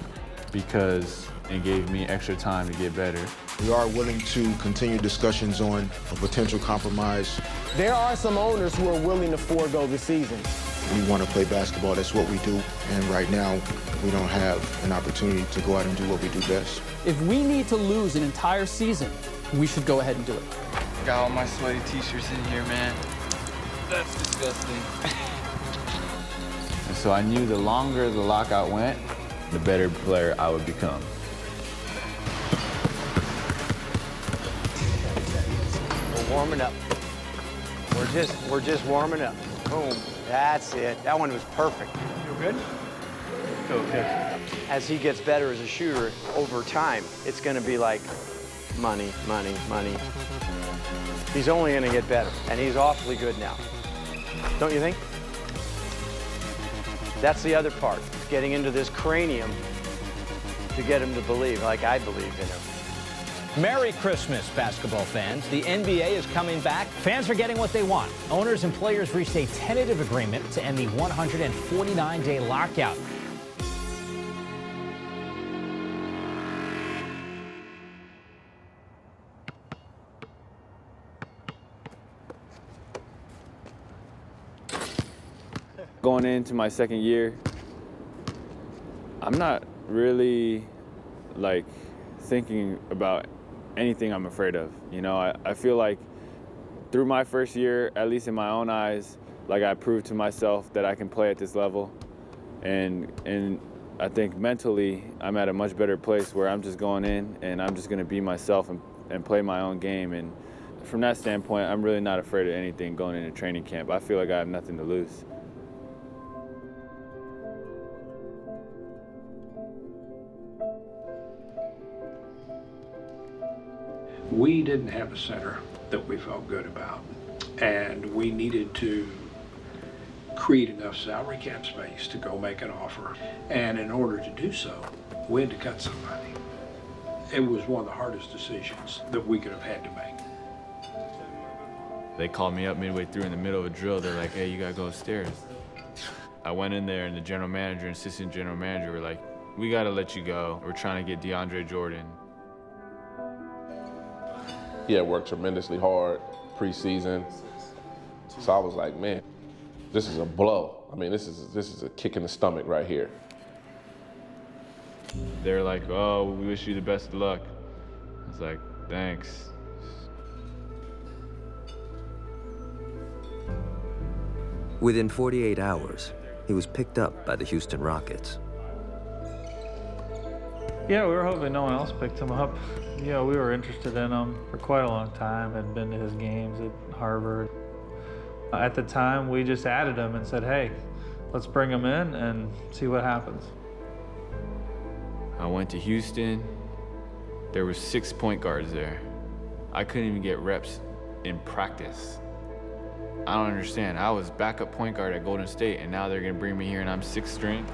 because it gave me extra time to get better. We are willing to continue discussions on a potential compromise. There are some owners who are willing to forego the season. We want to play basketball, that's what we do. And right now, we don't have an opportunity to go out and do what we do best. If we need to lose an entire season, we should go ahead and do it. Got all my sweaty t-shirts in here, man. That's disgusting. And so I knew the longer the lockout went, the better player I would become. We're warming up. We're just warming up. Boom. That's it. That one was perfect. Feel good? Feel good. As he gets better as a shooter over time, it's going to be like money, money, money. He's only going to get better, and he's awfully good now. Don't you think? That's the other part, getting into this cranium to get him to believe, like I believe in him. Merry Christmas, basketball fans. The NBA is coming back. Fans are getting what they want. Owners and players reached a tentative agreement to end the 149-day lockout. Going into my second year, I'm not really thinking about anything I'm afraid of. You know, I feel like through my first year, at least in my own eyes, like I proved to myself that I can play at this level. And I think mentally, I'm at a much better place where I'm just going in and I'm just gonna be myself and play my own game. And from that standpoint, I'm really not afraid of anything going into training camp. I feel like I have nothing to lose. We didn't have a center that we felt good about, and we needed to create enough salary cap space to go make an offer. And in order to do so, we had to cut somebody. It was one of the hardest decisions that we could have had to make. They called me up midway through in the middle of a drill. They're like, hey, you gotta go upstairs. I went in there and the general manager and assistant general manager were like, we gotta let you go. We're trying to get DeAndre Jordan. He had worked tremendously hard preseason. So I was like, man, this is a blow. I mean, this is a kick in the stomach right here. They're like, oh, we wish you the best of luck. I was like, thanks. Within 48 hours, he was picked up by the Houston Rockets. Yeah, we were hoping no one else picked him up. You know, we were interested in him for quite a long time, had been to his games at Harvard. At the time, we just added him and said, hey, let's bring him in and see what happens. I went to Houston. There were 6 point guards there. I couldn't even get reps in practice. I don't understand. I was backup point guard at Golden State, and now they're gonna bring me here and I'm 6th string.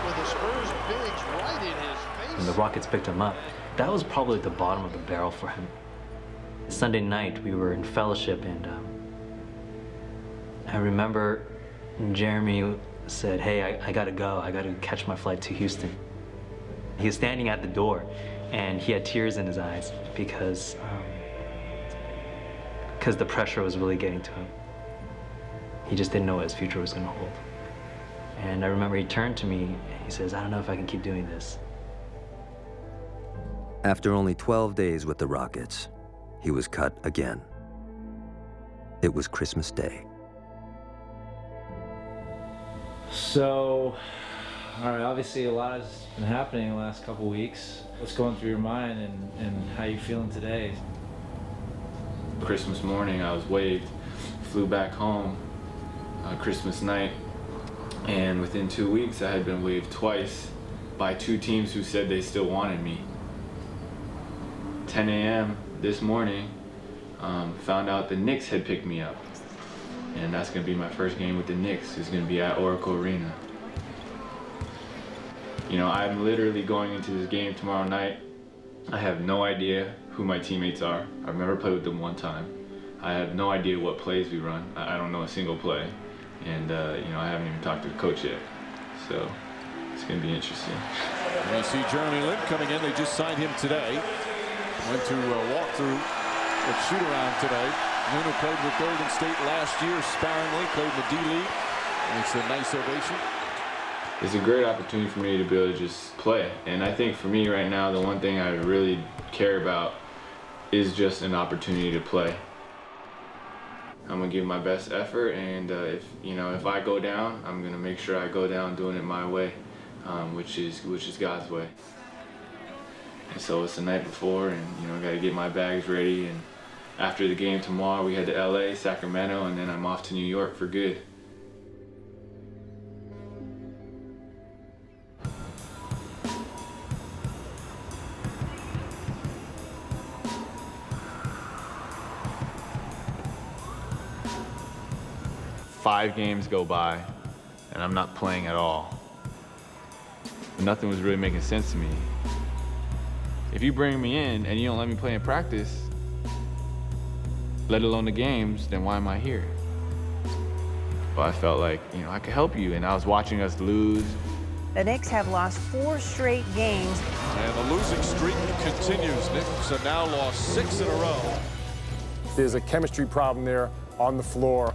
With the Spurs Biggs right in his face. When the Rockets picked him up, that was probably the bottom of the barrel for him. Sunday night, we were in fellowship, and I remember Jeremy said, "Hey, I gotta go. I gotta catch my flight to Houston." He was standing at the door, and he had tears in his eyes because the pressure was really getting to him. He just didn't know what his future was gonna hold. And I remember he turned to me, and he says, "I don't know if I can keep doing this." After only 12 days with the Rockets, he was cut again. It was Christmas Day. So, all right, obviously a lot has been happening in the last couple weeks. What's going through your mind and how you feeling today? Christmas morning, I was waived, flew back home Christmas night, and within 2 weeks I had been waived twice by two teams who said they still wanted me. 10 a.m. this morning, found out the Knicks had picked me up, and that's going to be my first game with the Knicks. It's going to be at Oracle Arena. You know, I'm literally going into this game tomorrow night. I have no idea who my teammates are. I've never played with them one time. I have no idea what plays we run. I don't know a single play. And, you know, I haven't even talked to the coach yet. So it's going to be interesting. And you see Jeremy Lin coming in. They just signed him today. Went to walk through a shoot around today. Lin, who played with Golden State last year sparingly, played in the D-League. And it's a nice ovation. It's a great opportunity for me to be able to just play. And I think for me right now, the one thing I really care about is just an opportunity to play. I'm gonna give my best effort, and if I go down, I'm gonna make sure I go down doing it my way, which is God's way. And so it's the night before, and I gotta get my bags ready. And after the game tomorrow, we head to LA, Sacramento, and then I'm off to New York for good. Five games go by, and I'm not playing at all. Nothing was really making sense to me. If you bring me in and you don't let me play in practice, let alone the games, then why am I here? Well, I felt like, I could help you, and I was watching us lose. The Knicks have lost 4 straight games. And the losing streak continues. Knicks have now lost 6 in a row. There's a chemistry problem there on the floor.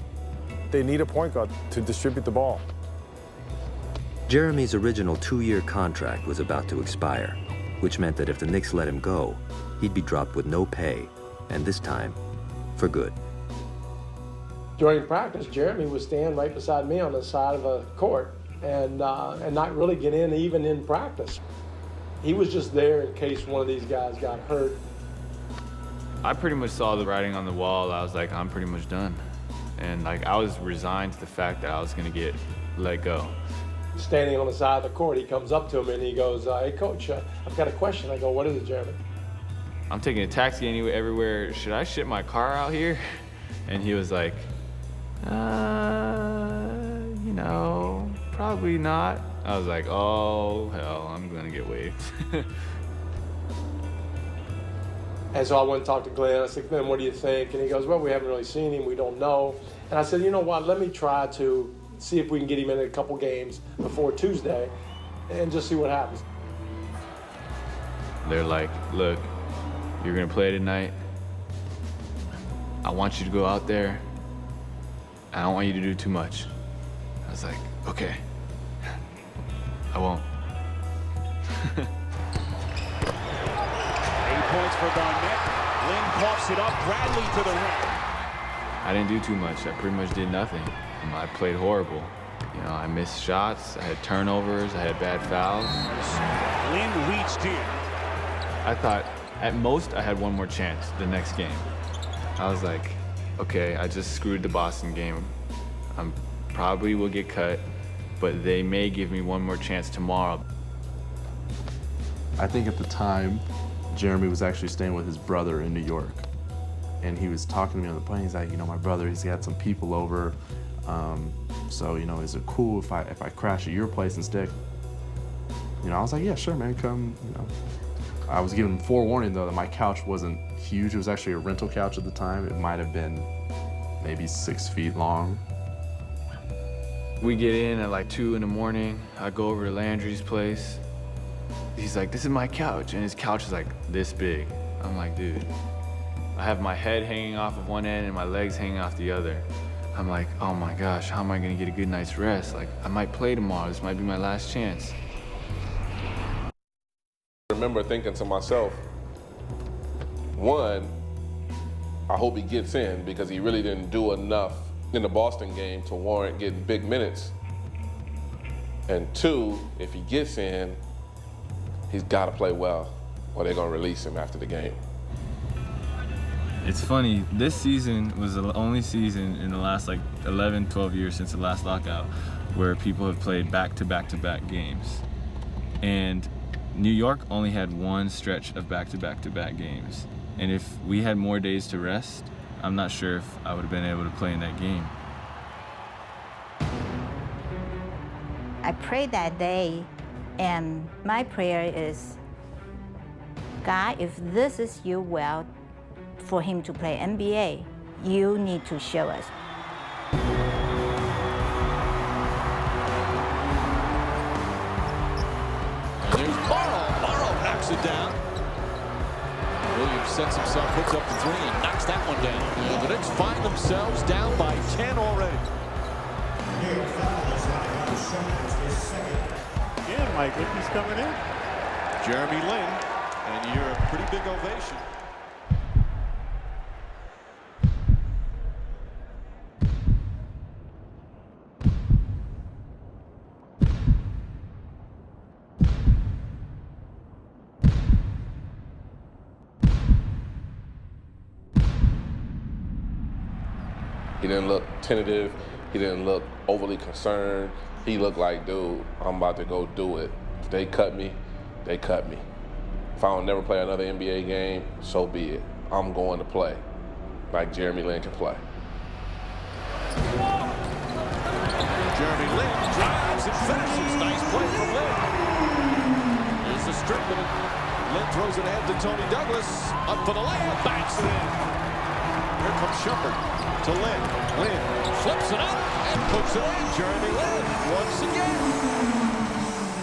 They need a point guard to distribute the ball. Jeremy's original 2-year contract was about to expire, which meant that if the Knicks let him go, he'd be dropped with no pay, and this time, for good. During practice, Jeremy would stand right beside me on the side of a court and not really get in even in practice. He was just there in case one of these guys got hurt. I pretty much saw the writing on the wall. I was like, I'm pretty much done. And I was resigned to the fact that I was gonna get let go. Standing on the side of the court, he comes up to him and he goes, "Hey coach, I've got a question." I go, "What is it, Jeremy?" I'm taking a taxi everywhere. Should I ship my car out here? And he was like, probably not. I was like, oh hell, I'm gonna get waived. And so I went and talked to Glenn. I said, "Glenn, what do you think?" And he goes, "Well, we haven't really seen him. We don't know." And I said, "You know what? Let me try to see if we can get him in a couple games before Tuesday and just see what happens." They're like, "Look, you're going to play tonight. I want you to go out there. I don't want you to do too much." I was like, "Okay, I won't." 8 points for Garnett. Lin coughs it up. Bradley to the rim. I didn't do too much. I pretty much did nothing. I played horrible. I missed shots. I had turnovers. I had bad fouls. Lin reached in. I thought at most I had one more chance the next game. I was like, okay, I just screwed the Boston game. I probably will get cut, but they may give me one more chance tomorrow. I think at the time, Jeremy was actually staying with his brother in New York. And he was talking to me on the plane. He's like, my brother, he's got some people over. So, is it cool if I crash at your place instead? You know, I was like, yeah, sure, man, come, you know. I was given forewarning, though, that my couch wasn't huge. It was actually a rental couch at the time. It might have been maybe 6 feet long. We get in at like 2 in the morning. I go over to Landry's place. He's like, this is my couch. And his couch is like this big. I'm like, dude, I have my head hanging off of one end and my legs hanging off the other. I'm like, oh my gosh, how am I gonna get a good night's rest? Like, I might play tomorrow. This might be my last chance. I remember thinking to myself, one, I hope he gets in because he really didn't do enough in the Boston game to warrant getting big minutes. And two, if he gets in, he's got to play well or they're going to release him after the game. It's funny, this season was the only season in the last like 11, 12 years since the last lockout where people have played back-to-back-to-back games. And New York only had one stretch of back-to-back-to-back games. And if we had more days to rest, I'm not sure if I would have been able to play in that game. I prayed that day, and my prayer is, God, if this is your will for him to play NBA, you need to show us. And there's Morrow knocks it down. Williams sets himself, puts up the three, and knocks that one down. And the Knicks find themselves down by 10 already. Again, Mike Hickey's coming in. Jeremy Lin, and you're a pretty big ovation. He didn't look tentative. He didn't look overly concerned. He looked like, dude, I'm about to go do it. If they cut me, they cut me. If I don't never play another NBA game, so be it. I'm going to play like Jeremy Lin can play. Jeremy Lin drives and finishes. Nice play from Lin. Here's the strip, but Lin throws it ahead to Tony Douglas. Up for the layup, banks it in. Here comes Shumpert to Lin. Lin flips it up and puts it in. Jeremy Lin once again.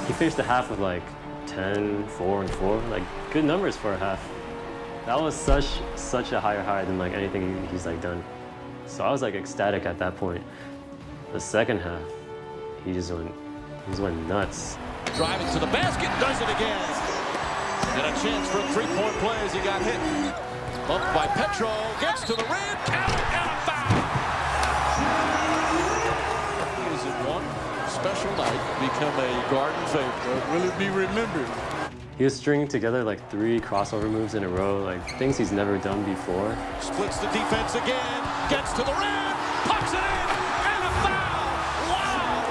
He finished the half with like 10, 4, and 4. Like good numbers for a half. That was such a higher high than like anything he's like done. So I was like ecstatic at that point. The second half, he just went nuts. Driving to the basket, does it again. And a chance for a three-point play as he got hit. Bumped by Petro, gets to the rim, count, and a foul. He is in one special night become a Garden favorite. Will it be remembered? He was stringing together like 3 crossover moves in a row, like things he's never done before. Splits the defense again, gets to the rim, pucks it in, and a foul. Wow!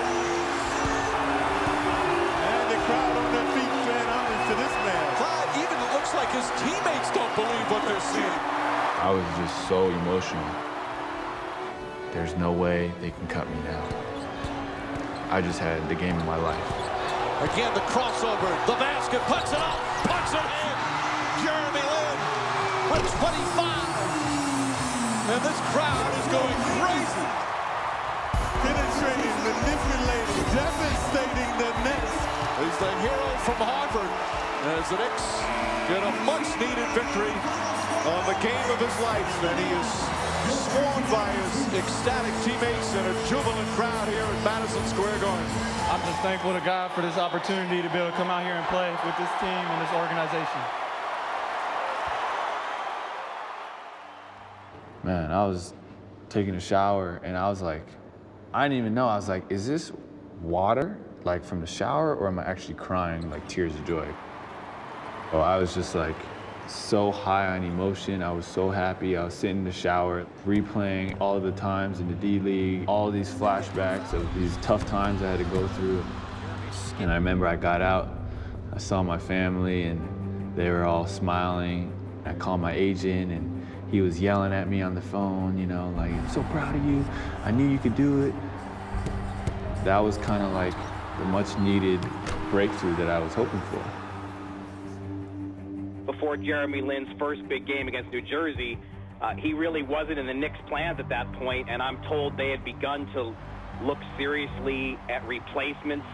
And the crowd on their feet saying homage to this man. Crowd, even it looks like his teammates don't believe what they're seeing. I was just so emotional. There's no way they can cut me now. I just had the game of my life. Again, the crossover, the basket, puts it up, puts it in. Jeremy Lin with 25. And this crowd is going crazy. Penetrating, manipulating, devastating the Knicks. He's the hero from Harvard as the Knicks get a much-needed victory on the game of his life. And he is swarmed by his ecstatic teammates and a jubilant crowd here at Madison Square Garden. I'm just thankful to God for this opportunity to be able to come out here and play with this team and this organization. Man, I was taking a shower and I was like, I didn't even know. I was like, is this water, like from the shower, or am I actually crying like tears of joy? So I was just like so high on emotion. I was so happy. I was sitting in the shower, replaying all the times in the D-League, all these flashbacks of these tough times I had to go through. And I remember I got out, I saw my family and they were all smiling. I called my agent and he was yelling at me on the phone, you know, like, I'm so proud of you. I knew you could do it. That was kind of like the much needed breakthrough that I was hoping for. Before Jeremy Lin's first big game against New Jersey, he really wasn't in the Knicks' plans at that point, and I'm told they had begun to look seriously at replacements.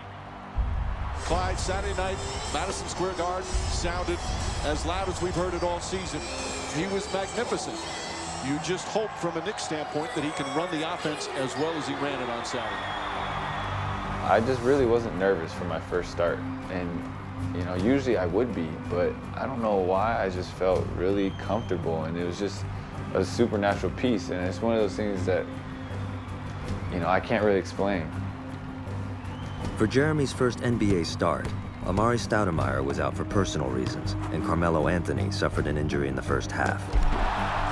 Clyde, Saturday night, Madison Square Garden sounded as loud as we've heard it all season. He was magnificent. You just hope from a Knicks standpoint that he can run the offense as well as he ran it on Saturday. I just really wasn't nervous for my first start. And, you know, usually I would be, but I don't know why. I just felt really comfortable, and it was just a supernatural peace. And it's one of those things that, you know, I can't really explain. For Jeremy's first NBA start, Amari Stoudemire was out for personal reasons, and Carmelo Anthony suffered an injury in the first half.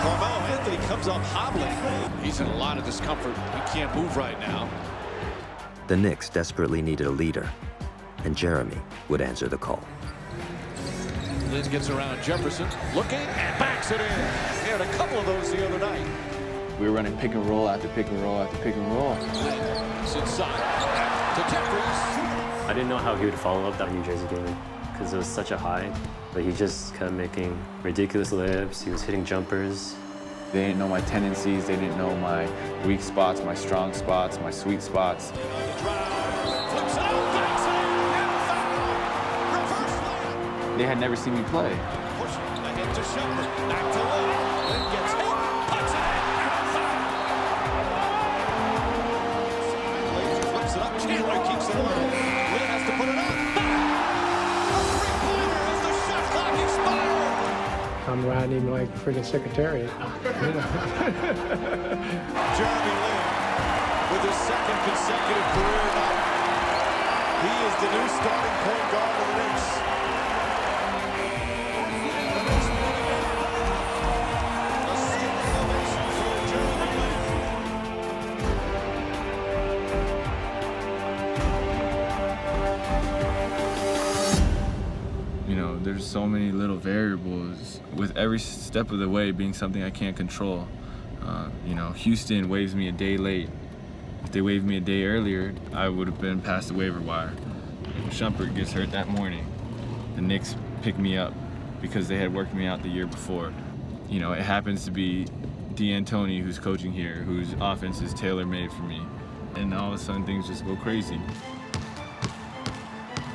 Carmelo Anthony comes up hobbling. He's in a lot of discomfort. He can't move right now. The Knicks desperately needed a leader, and Jeremy would answer the call. Lin gets around Jefferson, looking, and backs it in. He had a couple of those the other night. We were running pick and roll after pick and roll after pick and roll. It's inside to Jeffries. I didn't know how he would follow up that New Jersey game because it was such a high, but he just kept making ridiculous layups. He was hitting jumpers. They didn't know my tendencies. They didn't know my weak spots, my strong spots, my sweet spots. They had never seen me play. I'm riding him like a freaking secretariat. Jeremy Lin with his second consecutive career night. He is the new starting point guard of the Knicks. You know, there's so many little variables, with every step of the way being something I can't control. You know, Houston waves me a day late. If they waved me a day earlier, I would have been past the waiver wire. Shumpert gets hurt that morning. The Knicks pick me up because they had worked me out the year before. You know, it happens to be D'Antoni who's coaching here, whose offense is tailor-made for me. And all of a sudden, things just go crazy.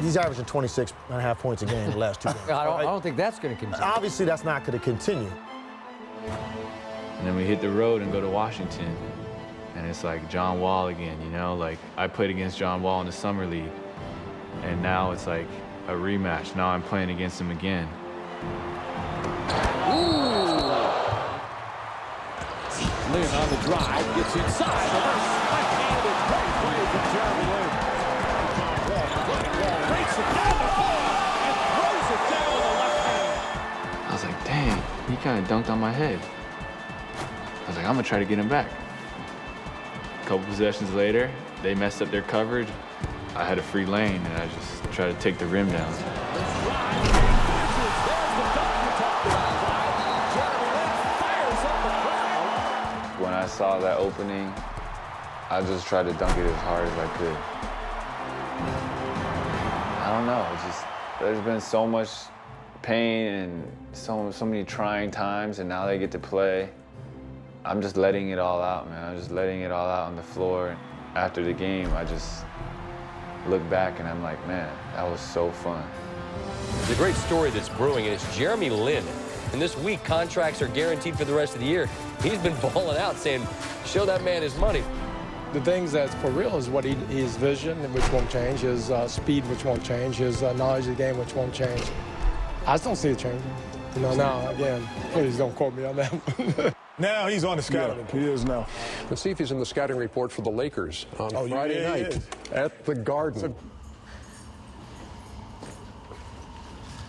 He's averaging 26.5 points a game the last 2 games. I don't think that's going to continue. Obviously, that's not going to continue. And then we hit the road and go to Washington. And it's like John Wall again, you know? Like, I played against John Wall in the Summer League. And now it's like a rematch. Now I'm playing against him again. Lin on the drive, gets inside. A nice left-handed great play from Jeremy Lin. Breaks it down the floor and throws it down with the left hand. I was like, dang, he kind of dunked on my head. I was like, I'm gonna try to get him back. A couple possessions later, they messed up their coverage. I had a free lane, and I just tried to take the rim down. When I saw that opening, I just tried to dunk it as hard as I could. I don't know, it's just, there's been so much pain and so many trying times, and now they get to play. I'm just letting it all out, man. I'm just letting it all out on the floor. After the game, I just look back and I'm like, man, that was so fun. There's a great story that's brewing, and it's Jeremy Lin. And this week, contracts are guaranteed for the rest of the year. He's been balling out, saying, show that man his money. The things that's for real is what his vision, which won't change, his speed, which won't change, his knowledge of the game, which won't change. I just don't see it changing. You know, now, again, please don't quote me on that. Now he's on the scouting. He is now. Let's see if he's in the scouting report for the Lakers on Friday night at the Garden.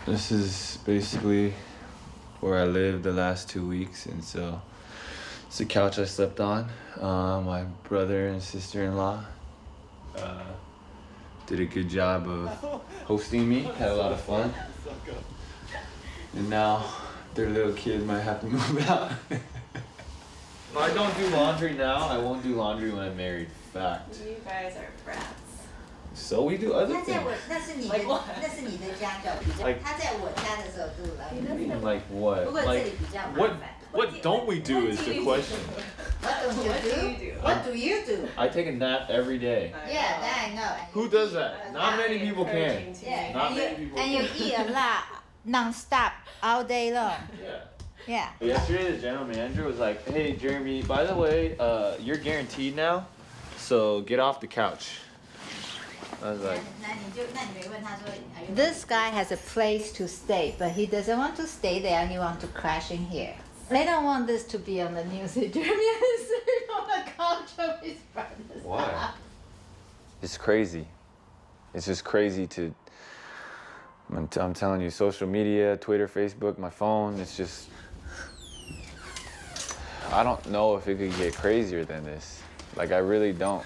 This is basically where I lived the last 2 weeks, and so it's the couch I slept on. My brother and sister-in-law did a good job of hosting me, had a lot of fun. And now their little kid might have to move out. If I don't do laundry now, I won't do laundry when I'm married. Fact. You guys are brats. So we do other 他在我 things. 那是你的那是你的家教比较 Like- 他在我家的时候都来。 Like what? 不过这里比较麻烦。 What don't we do is the question. What don't you do? What do you do? I take a nap every day. Yeah, that I know. Who does that? Not many people can. Yeah, Not and many you, people and you can. eat a lot, non-stop, all day long. Yeah. Yesterday, the general manager was like, "Hey, Jeremy, by the way, you're guaranteed now, so get off the couch." I was like, This guy has a place to stay, but he doesn't want to stay there. He wants to crash in here. They don't want this to be on the news. Jeremy is sitting on the couch of his brother's "Why?" house. It's crazy. It's just crazy to. I'm telling you, social media, Twitter, Facebook, my phone. It's just. I don't know if it could get crazier than this. Like, I really don't.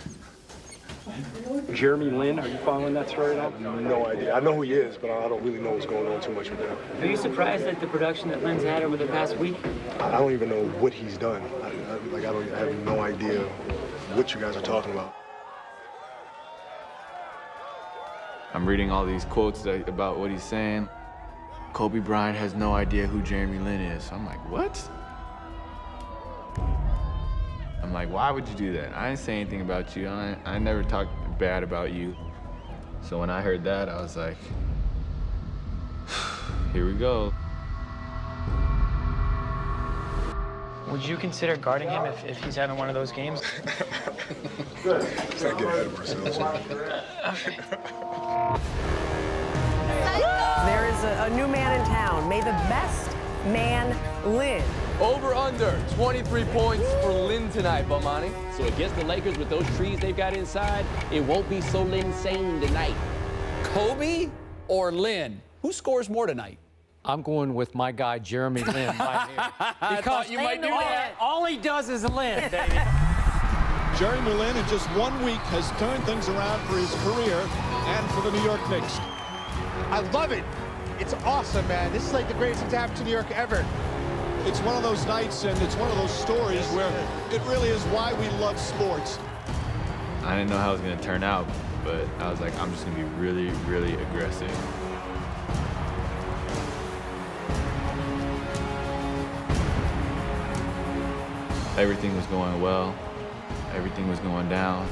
Jeremy Lin, are you following that story at all? No idea. I know who he is, but I don't really know what's going on too much with him. Are you surprised at the production that Lin's had over the past week? I don't even know what he's done. I have no idea what you guys are talking about. I'm reading all these quotes about what he's saying. Kobe Bryant has no idea who Jeremy Lin is. I'm like, what? I'm like, why would you do that? I didn't say anything about you. I never talked bad about you. So when I heard that, I was like, here we go. Would you consider guarding him if he's having one of those games? Let's not get ahead of ourselves. There is a new man in town. May the best man Lin. Over under 23 points for Lin tonight, Bomani. So against the Lakers with those trees they've got inside, it won't be so insane tonight. Kobe or Lin? Who scores more tonight? I'm going with my guy, Jeremy Lin, right here. Because you might do that. All he does is Lin, baby. Jeremy Lin in just 1 week has turned things around for his career and for the New York Knicks. I love it. It's awesome, man. This is like the greatest thing to happen to New York ever. It's one of those nights and it's one of those stories where it really is why we love sports. I didn't know how it was gonna turn out, but I was like, I'm just gonna be really, really aggressive. Everything was going well. Everything was going down.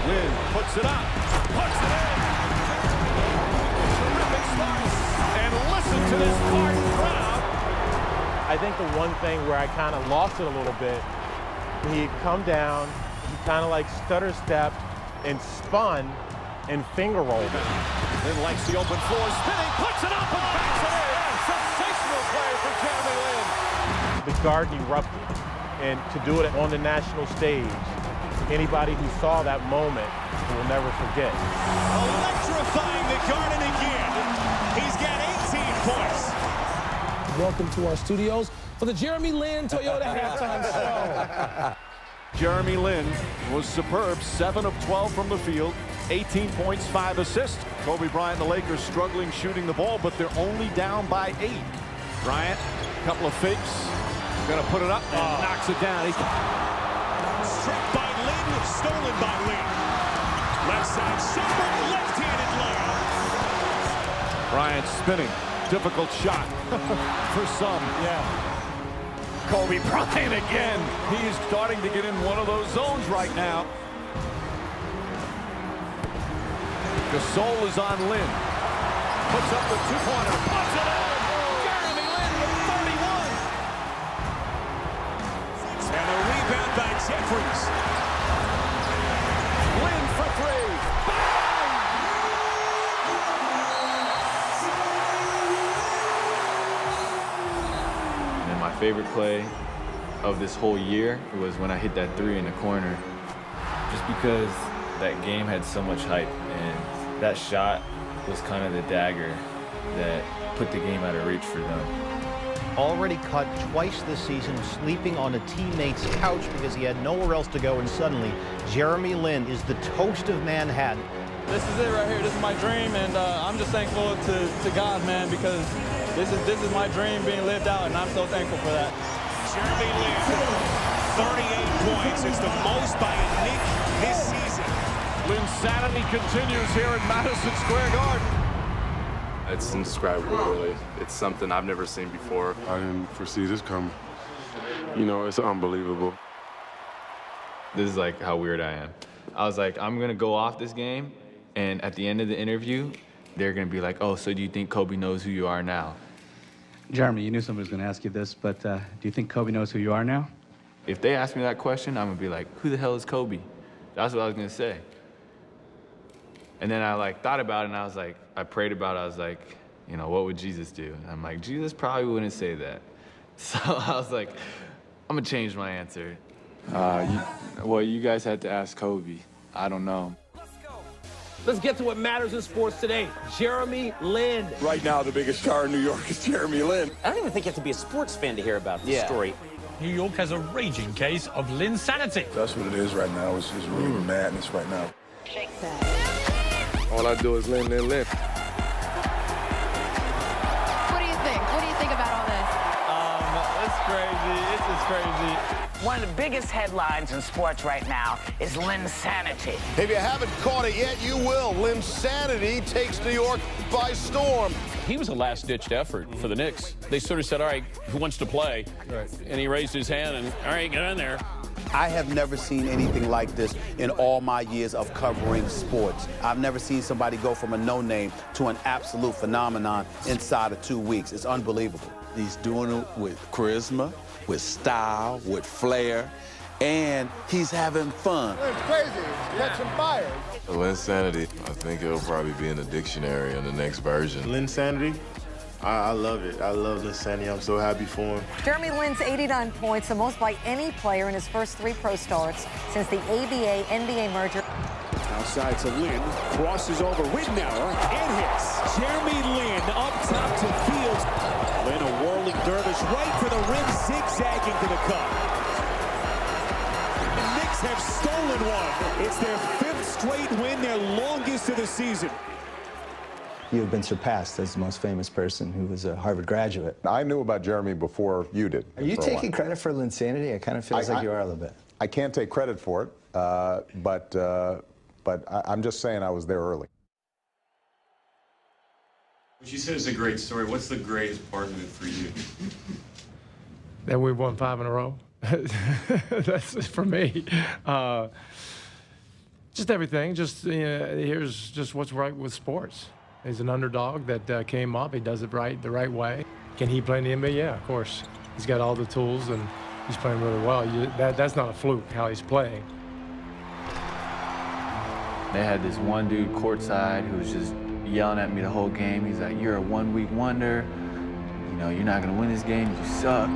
Lin puts it up, puts it in. Terrific start. And listen to this Spartan crowd. I think the one thing where I kind of lost it a little bit, he had come down, he kind of like stutter stepped and spun and finger rolled it. Lin likes the open floor, spinning, puts it up and backs it in. Sensational play for Jeremy Lin. The garden erupted, and to do it on the national stage, anybody who saw that moment will never forget. Electrifying the Garden again. He's got 18 points. Welcome to our studios for the Jeremy Lin Toyota Halftime Show. Jeremy Lin was superb, 7 of 12 from the field, 18 points, 5 assists. Kobe Bryant and the Lakers struggling shooting the ball, but they're only down by 8. Bryant, a couple of fakes, gonna put it up and knocks it down. Stripped by Lin, stolen by Lin. Left side, Shumpert, left-handed layup. Bryant spinning, difficult shot for some. Yeah. Kobe Bryant again. He's starting to get in one of those zones right now. Gasol is on Lin. Puts up the two-pointer. Puts it in. Jeremy Lin with 31. And a rebound by Jeffries. Lin for 3. And my favorite play of this whole year was when I hit that 3 in the corner. Just because that game had so much hype, and that shot was kind of the dagger that put the game out of reach for them. Already cut twice this season, sleeping on a teammate's couch because he had nowhere else to go, and suddenly Jeremy Lin is the toast of Manhattan. This is it right here. This is my dream, and I'm just thankful to God, man, because this is my dream being lived out, and I'm so thankful for that. Jeremy Lin 38 points. It's the most by a Knick this season. Linsanity continues here at Madison Square Garden. It's indescribable, really. It's something I've never seen before. I didn't foresee this coming. You know, it's unbelievable. This is like how weird I am. I was like, I'm gonna go off this game, and at the end of the interview, they're gonna be like, oh, so do you think Kobe knows who you are now? Jeremy, you knew somebody was gonna ask you this, but do you think Kobe knows who you are now? If they ask me that question, I'm gonna be like, who the hell is Kobe? That's what I was gonna say. And then I like thought about it, and I was like, I prayed about it. I was like, you know, what would Jesus do? And I'm like, Jesus probably wouldn't say that. So I was like, I'm gonna change my answer. Well, you guys had to ask Kobe. I don't know. Let's get to what matters in sports today. Jeremy Lin. Right now, the biggest star in New York is Jeremy Lin. I don't even think you have to be a sports fan to hear about this story. New York has a raging case of Linsanity. That's what it is right now. It's just really madness right now. All I do is Lin, Lin, Lin. What do you think? What do you think about all this? It's crazy. It's just crazy. One of the biggest headlines in sports right now is Linsanity. If you haven't caught it yet, you will. Linsanity takes New York by storm. He was a last-ditched effort for the Knicks. They sort of said, all right, who wants to play? Right. And he raised his hand and, all right, get in there. I have never seen anything like this in all my years of covering sports. I've never seen somebody go from a no-name to an absolute phenomenon inside of 2 weeks. It's unbelievable. He's doing it with charisma, with style, with flair, and he's having fun. It's crazy. It's catching fire. Linsanity, I think it'll probably be in the dictionary in the next version. Linsanity, I love it. I love Linsanity. I'm so happy for him. Jeremy Lin's 89 points, the most by any player in his first 3 pro starts since the ABA-NBA merger. Outside to Lin, crosses over Ridnour, and hits. Jeremy Lin up top to Fields. Lin a whirling dervish right for the rim, zigzagging to the cup. The Knicks have stolen one. It's their 5th straight win, their longest of the season. You have been surpassed as the most famous person who was a Harvard graduate. I knew about Jeremy before you did. Are you taking credit for Linsanity? It kind of feels like you are a little bit. I can't take credit for it, but I'm just saying I was there early. You said it's a great story. What's the greatest part of it for you? That we won 5 in a row. That's for me. Just everything. Just here's just what's right with sports. He's an underdog that came up. He does it the right way. Can he play in the NBA? Yeah, of course. He's got all the tools and he's playing really well. That's not a fluke how he's playing. They had this one dude courtside who was just yelling at me the whole game. He's like, you're a one-week wonder. You know, you're not gonna win this game, you suck.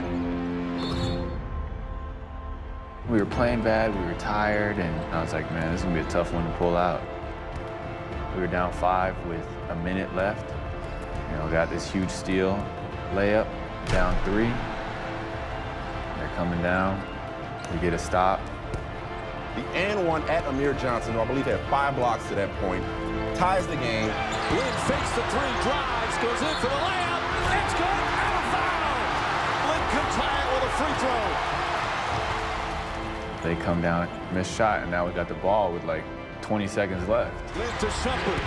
We were playing bad, we were tired, and I was like, man, this is gonna be a tough one to pull out. We were down 5 with a minute left. You know, got this huge steal, layup, down 3. They're coming down, we get a stop. The and one at Amir Johnson, who I believe had 5 blocks to that point, ties the game. Lin fakes the 3, drives, goes in for the layup. It's good, and a foul! Lin can tie it with a free throw. They come down, missed shot, and now we got the ball with like 20 seconds left. Lin to Shumpert.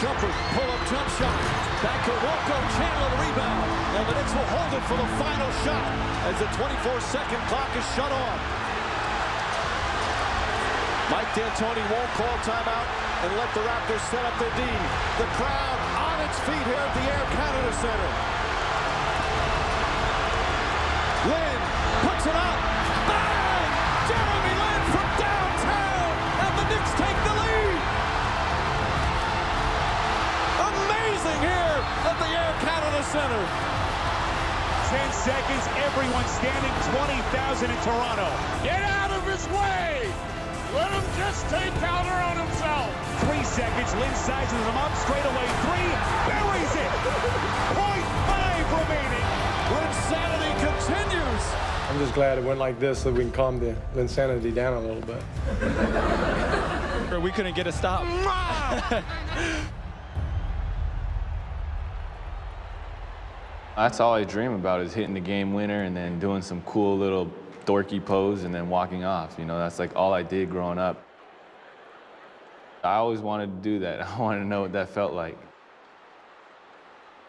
Shumpert, pull-up jump shot. Back to Walko, Chandler the rebound. And the Knicks will hold it for the final shot as the 24-second clock is shut off. Mike D'Antoni won't call timeout and let the Raptors set up their D. The crowd on its feet here at the Air Canada Center. Lin puts it up. Bang! Jeremy Lin from downtown, and the Knicks take the lead. Amazing here at the Air Canada Center. 10 seconds, everyone standing, 20,000 in Toronto. Get out of his way! Let him just take counter on himself. 3 seconds, Lin sizes him up, straight away 3, buries it. 0.5 remaining. Linsanity continues. I'm just glad it went like this so we can calm the Linsanity down a little bit. We couldn't get a stop. That's all I dream about is hitting the game winner and then doing some cool little dorky pose and then walking off. You know, that's like all I did growing up. I always wanted to do that. I wanted to know what that felt like.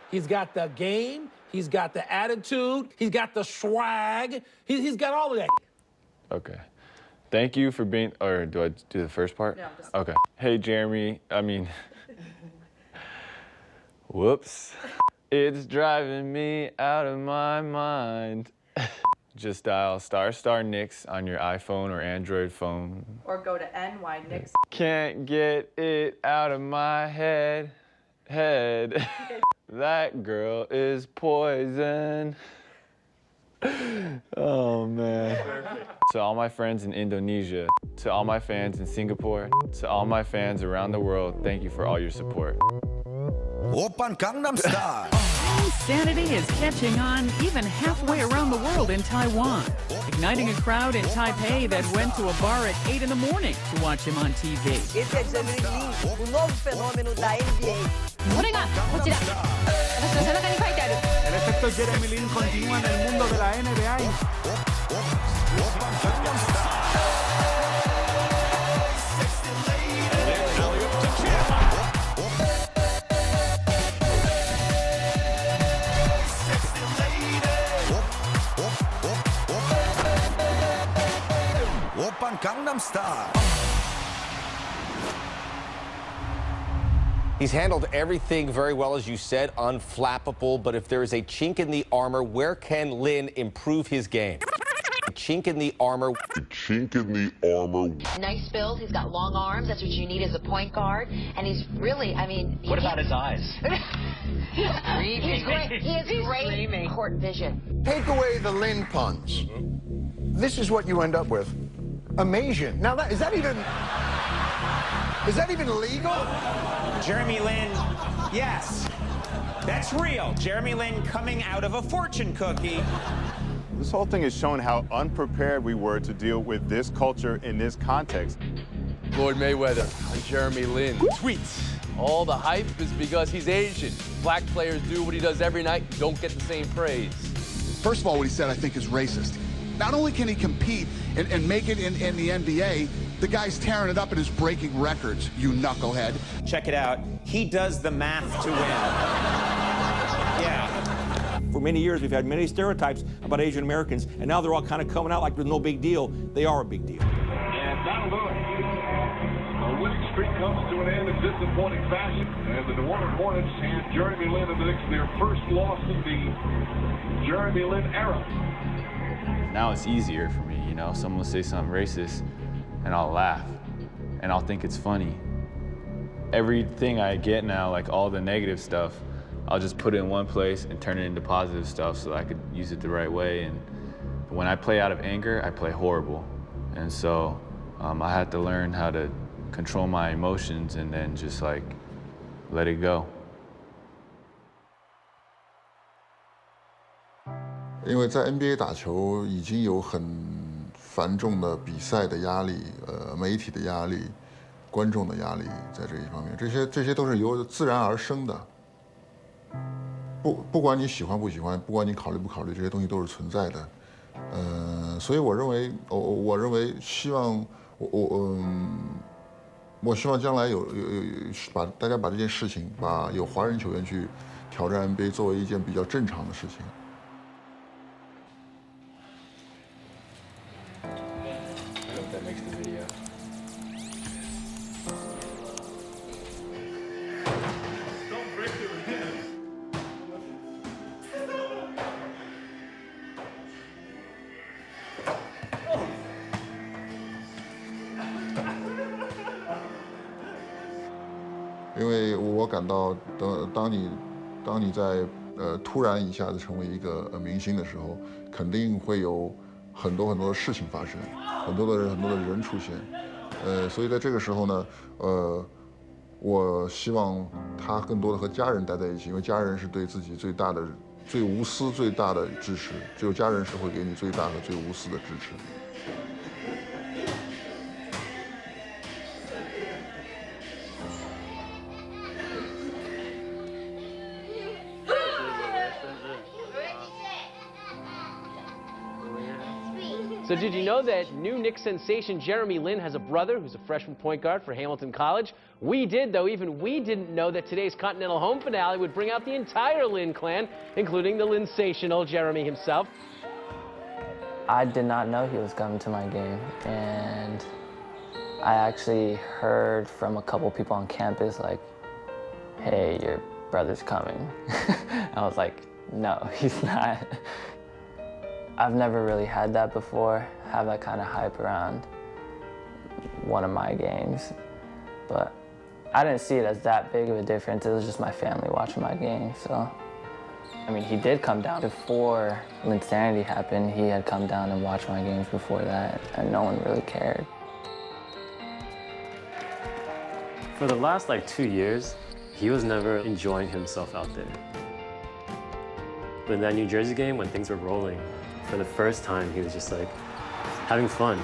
He's got the game, he's got the attitude, he's got the swag, he's got all of that. Okay. Thank you for being, or do I do the first part? No, just. Okay. Hey, Jeremy, whoops. It's driving me out of my mind. Just dial **Nix on your iPhone or Android phone. Or go to NY Nix. Can't get it out of my head. That girl is poison. Oh, man. To all my friends in Indonesia, to all my fans in Singapore, to all my fans around the world, thank you for all your support. Oppan Gangnam Style. Linsanity is catching on even halfway around the world in Taiwan, igniting a crowd in Taipei that went to a bar at 8 in the morning to watch him on TV. Esse é Jeremy Lin, o novo fenômeno da NBA. これがこちら。私の背中に書いてある。El efecto Jeremy Lin continúa en el mundo de la NBA. Oppan Gangnam Style. He's handled everything very well, as you said, unflappable. But if there is a chink in the armor, where can Lin improve his game? A chink in the armor. A chink in the armor. Nice build. He's got long arms. That's what you need as a point guard. And he's really, I mean. What about his eyes? He's great. He has great court vision. Take away the Lin puns. This is what you end up with. Amazing. Now, is that even legal? Jeremy Lin, yes, that's real. Jeremy Lin coming out of a fortune cookie. This whole thing has shown how unprepared we were to deal with this culture in this context. Floyd Mayweather on Jeremy Lin tweets. All the hype is because he's Asian. Black players do what he does every night, don't get the same praise. First of all, what he said, I think, is racist. Not only can he compete and make it in the NBA, the guy's tearing it up and is breaking records, you knucklehead. Check it out. He does the math to win. Yeah. For many years, we've had many stereotypes about Asian Americans, and now they're all kind of coming out like there's no big deal. They are a big deal. And that'll do it. The winning streak comes to an end in disappointing fashion, and the New Orleans Hornets hand Jeremy Lin and the Knicks their first loss in the Jeremy Lin era. Now it's easier for me, you know? Someone will say something racist, and I'll laugh, and I'll think it's funny. Everything I get now, like all the negative stuff, I'll just put it in one place and turn it into positive stuff so that I could use it the right way. And when I play out of anger, I play horrible. And so I had to learn how to control my emotions and then just like let it go. 因为在 NBA 打球已经有很繁重的比赛的压力，媒体的压力，观众的压力，在这一方面，这些都是由自然而生的。不管你喜欢不喜欢，不管你考虑不考虑，这些东西都是存在的。所以我认为，希望我希望将来大家把这件事情，把有华人球员去挑战 NBA 作为一件比较正常的事情。 That makes the video. Don't break your hands. 因为我感到，当你在突然一下子成为一个明星的时候，肯定会有很多的事情发生，很多的人出现，所以在这个时候呢，我希望他更多的和家人待在一起，因为家人是对自己最大的、最无私、最大的支持，只有家人是会给你最大的、最无私的支持。 So So did you know that new Knicks sensation Jeremy Lin has a brother who's a freshman point guard for Hamilton College? We did, though. Even we didn't know that today's Continental home finale would bring out the entire Lin clan, including the Linsational Jeremy himself. I did not know he was coming to my game, and I actually heard from a couple people on campus, like, hey, your brother's coming. I was like, no, he's not. I've never really had that before, have that kind of hype around one of my games. But I didn't see it as that big of a difference. It was just my family watching my game, so. I mean, he did come down. Before Linsanity happened, he had come down and watched my games before that, and no one really cared. For the last, 2 years, he was never enjoying himself out there. But in that New Jersey game, when things were rolling, for the first time, he was just having fun,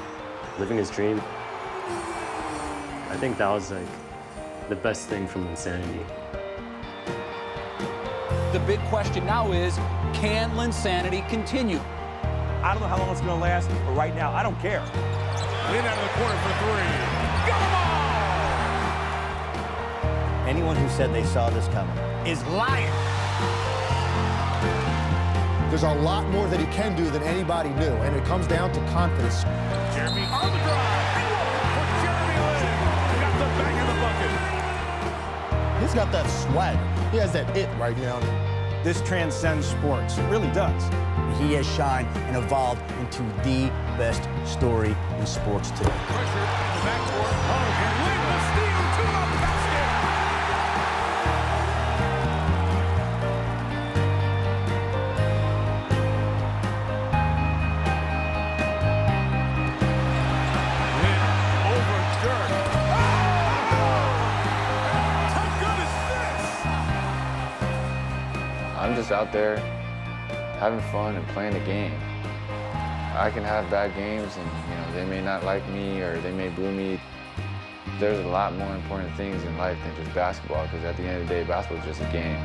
living his dream. I think that was the best thing from Linsanity. The big question now is, can Linsanity continue? I don't know how long it's going to last, but right now, I don't care. Lin out of the corner for three. Got them all! Anyone who said they saw this coming Is lying. There's a lot more that he can do than anybody knew, and it comes down to confidence. Jeremy on the drive. For Jeremy Lin. Got the bang in the bucket. He's got that swag. He has that it right now. This transcends sports. It really does. He has shined and evolved into the best story in sports today. Pressure in the backcourt. Oh, and Lin will steal to the basket. Lin over Dirk. How good is this? I'm just out there having fun and playing the game. I can have bad games and they may not like me or they may boo me. There's a lot more important things in life than just basketball, because at the end of the day, basketball is just a game.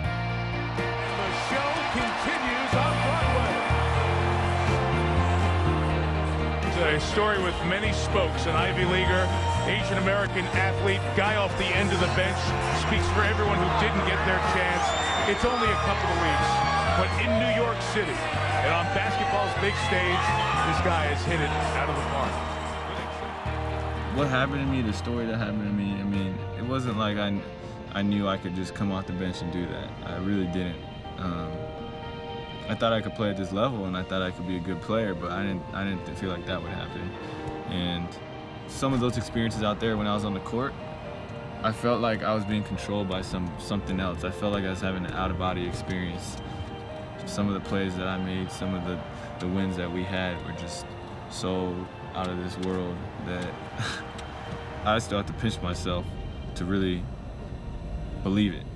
The show continues on Broadway. It's a story with many spokes. An Ivy Leaguer, Asian American athlete, guy off the end of the bench, speaks for everyone who didn't get their chance. It's only a couple of weeks, but in New York City and on basketball's big stage, this guy has hit it out of the park. What happened to me, the story that happened to me, I mean, it wasn't like I knew I could just come off the bench and do that. I really didn't. I thought I could play at this level and I thought I could be a good player, but I didn't feel like that would happen. And some of those experiences out there when I was on the court, I felt like I was being controlled by something else. I felt like I was having an out-of-body experience. Some of the plays that I made, some of the wins that we had were just so out of this world that I still have to pinch myself to really believe it.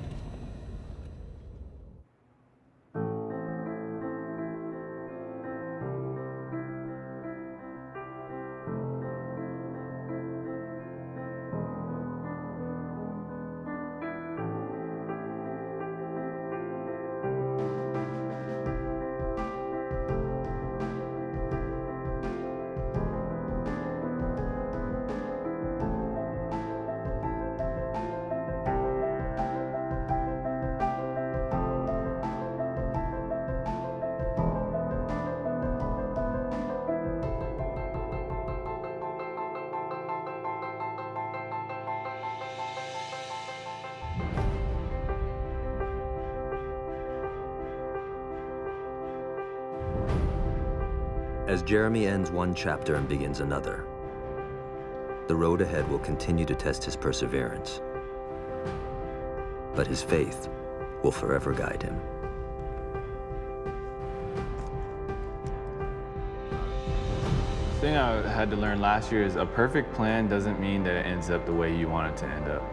As Jeremy ends one chapter and begins another, the road ahead will continue to test his perseverance, but his faith will forever guide him. The thing I had to learn last year is a perfect plan doesn't mean that it ends up the way you want it to end up.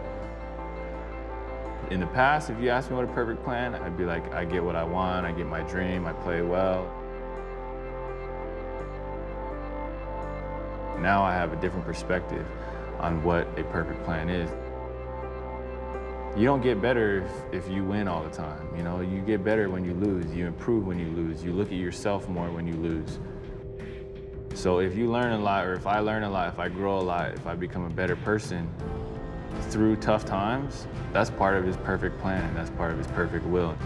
In the past, if you asked me what a perfect plan, I'd be like, I get what I want, I get my dream, I play well. Now I have a different perspective on what a perfect plan is. You don't get better if you win all the time. You get better when you lose. You improve when you lose. You look at yourself more when you lose. So if you learn a lot, or if I learn a lot, if I grow a lot, if I become a better person through tough times, that's part of his perfect plan, and that's part of his perfect will.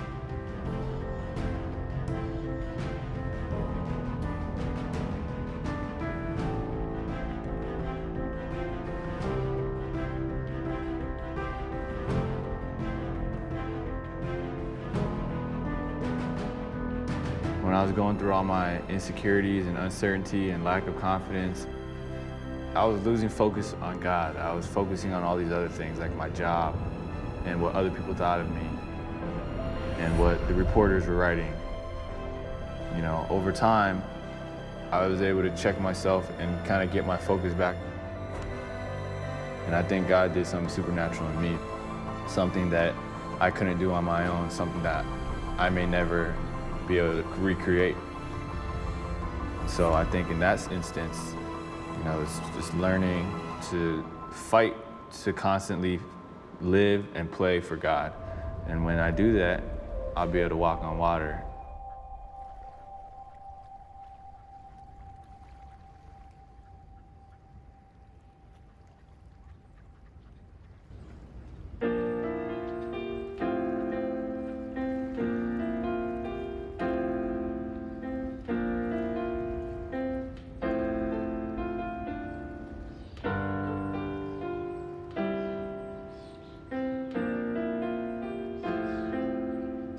When I was going through all my insecurities and uncertainty and lack of confidence, I was losing focus on God. I was focusing on all these other things, like my job and what other people thought of me and what the reporters were writing. You know, over time, I was able to check myself and kind of get my focus back. And I think God did something supernatural in me, something that I couldn't do on my own, something that I may never be able to recreate. So I think in that instance, you know, it's just learning to fight to constantly live and play for God. And when I do that, I'll be able to walk on water.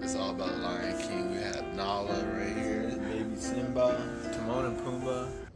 It's all about Lion King. We had Nala right here, baby Simba, Timon and Pumbaa.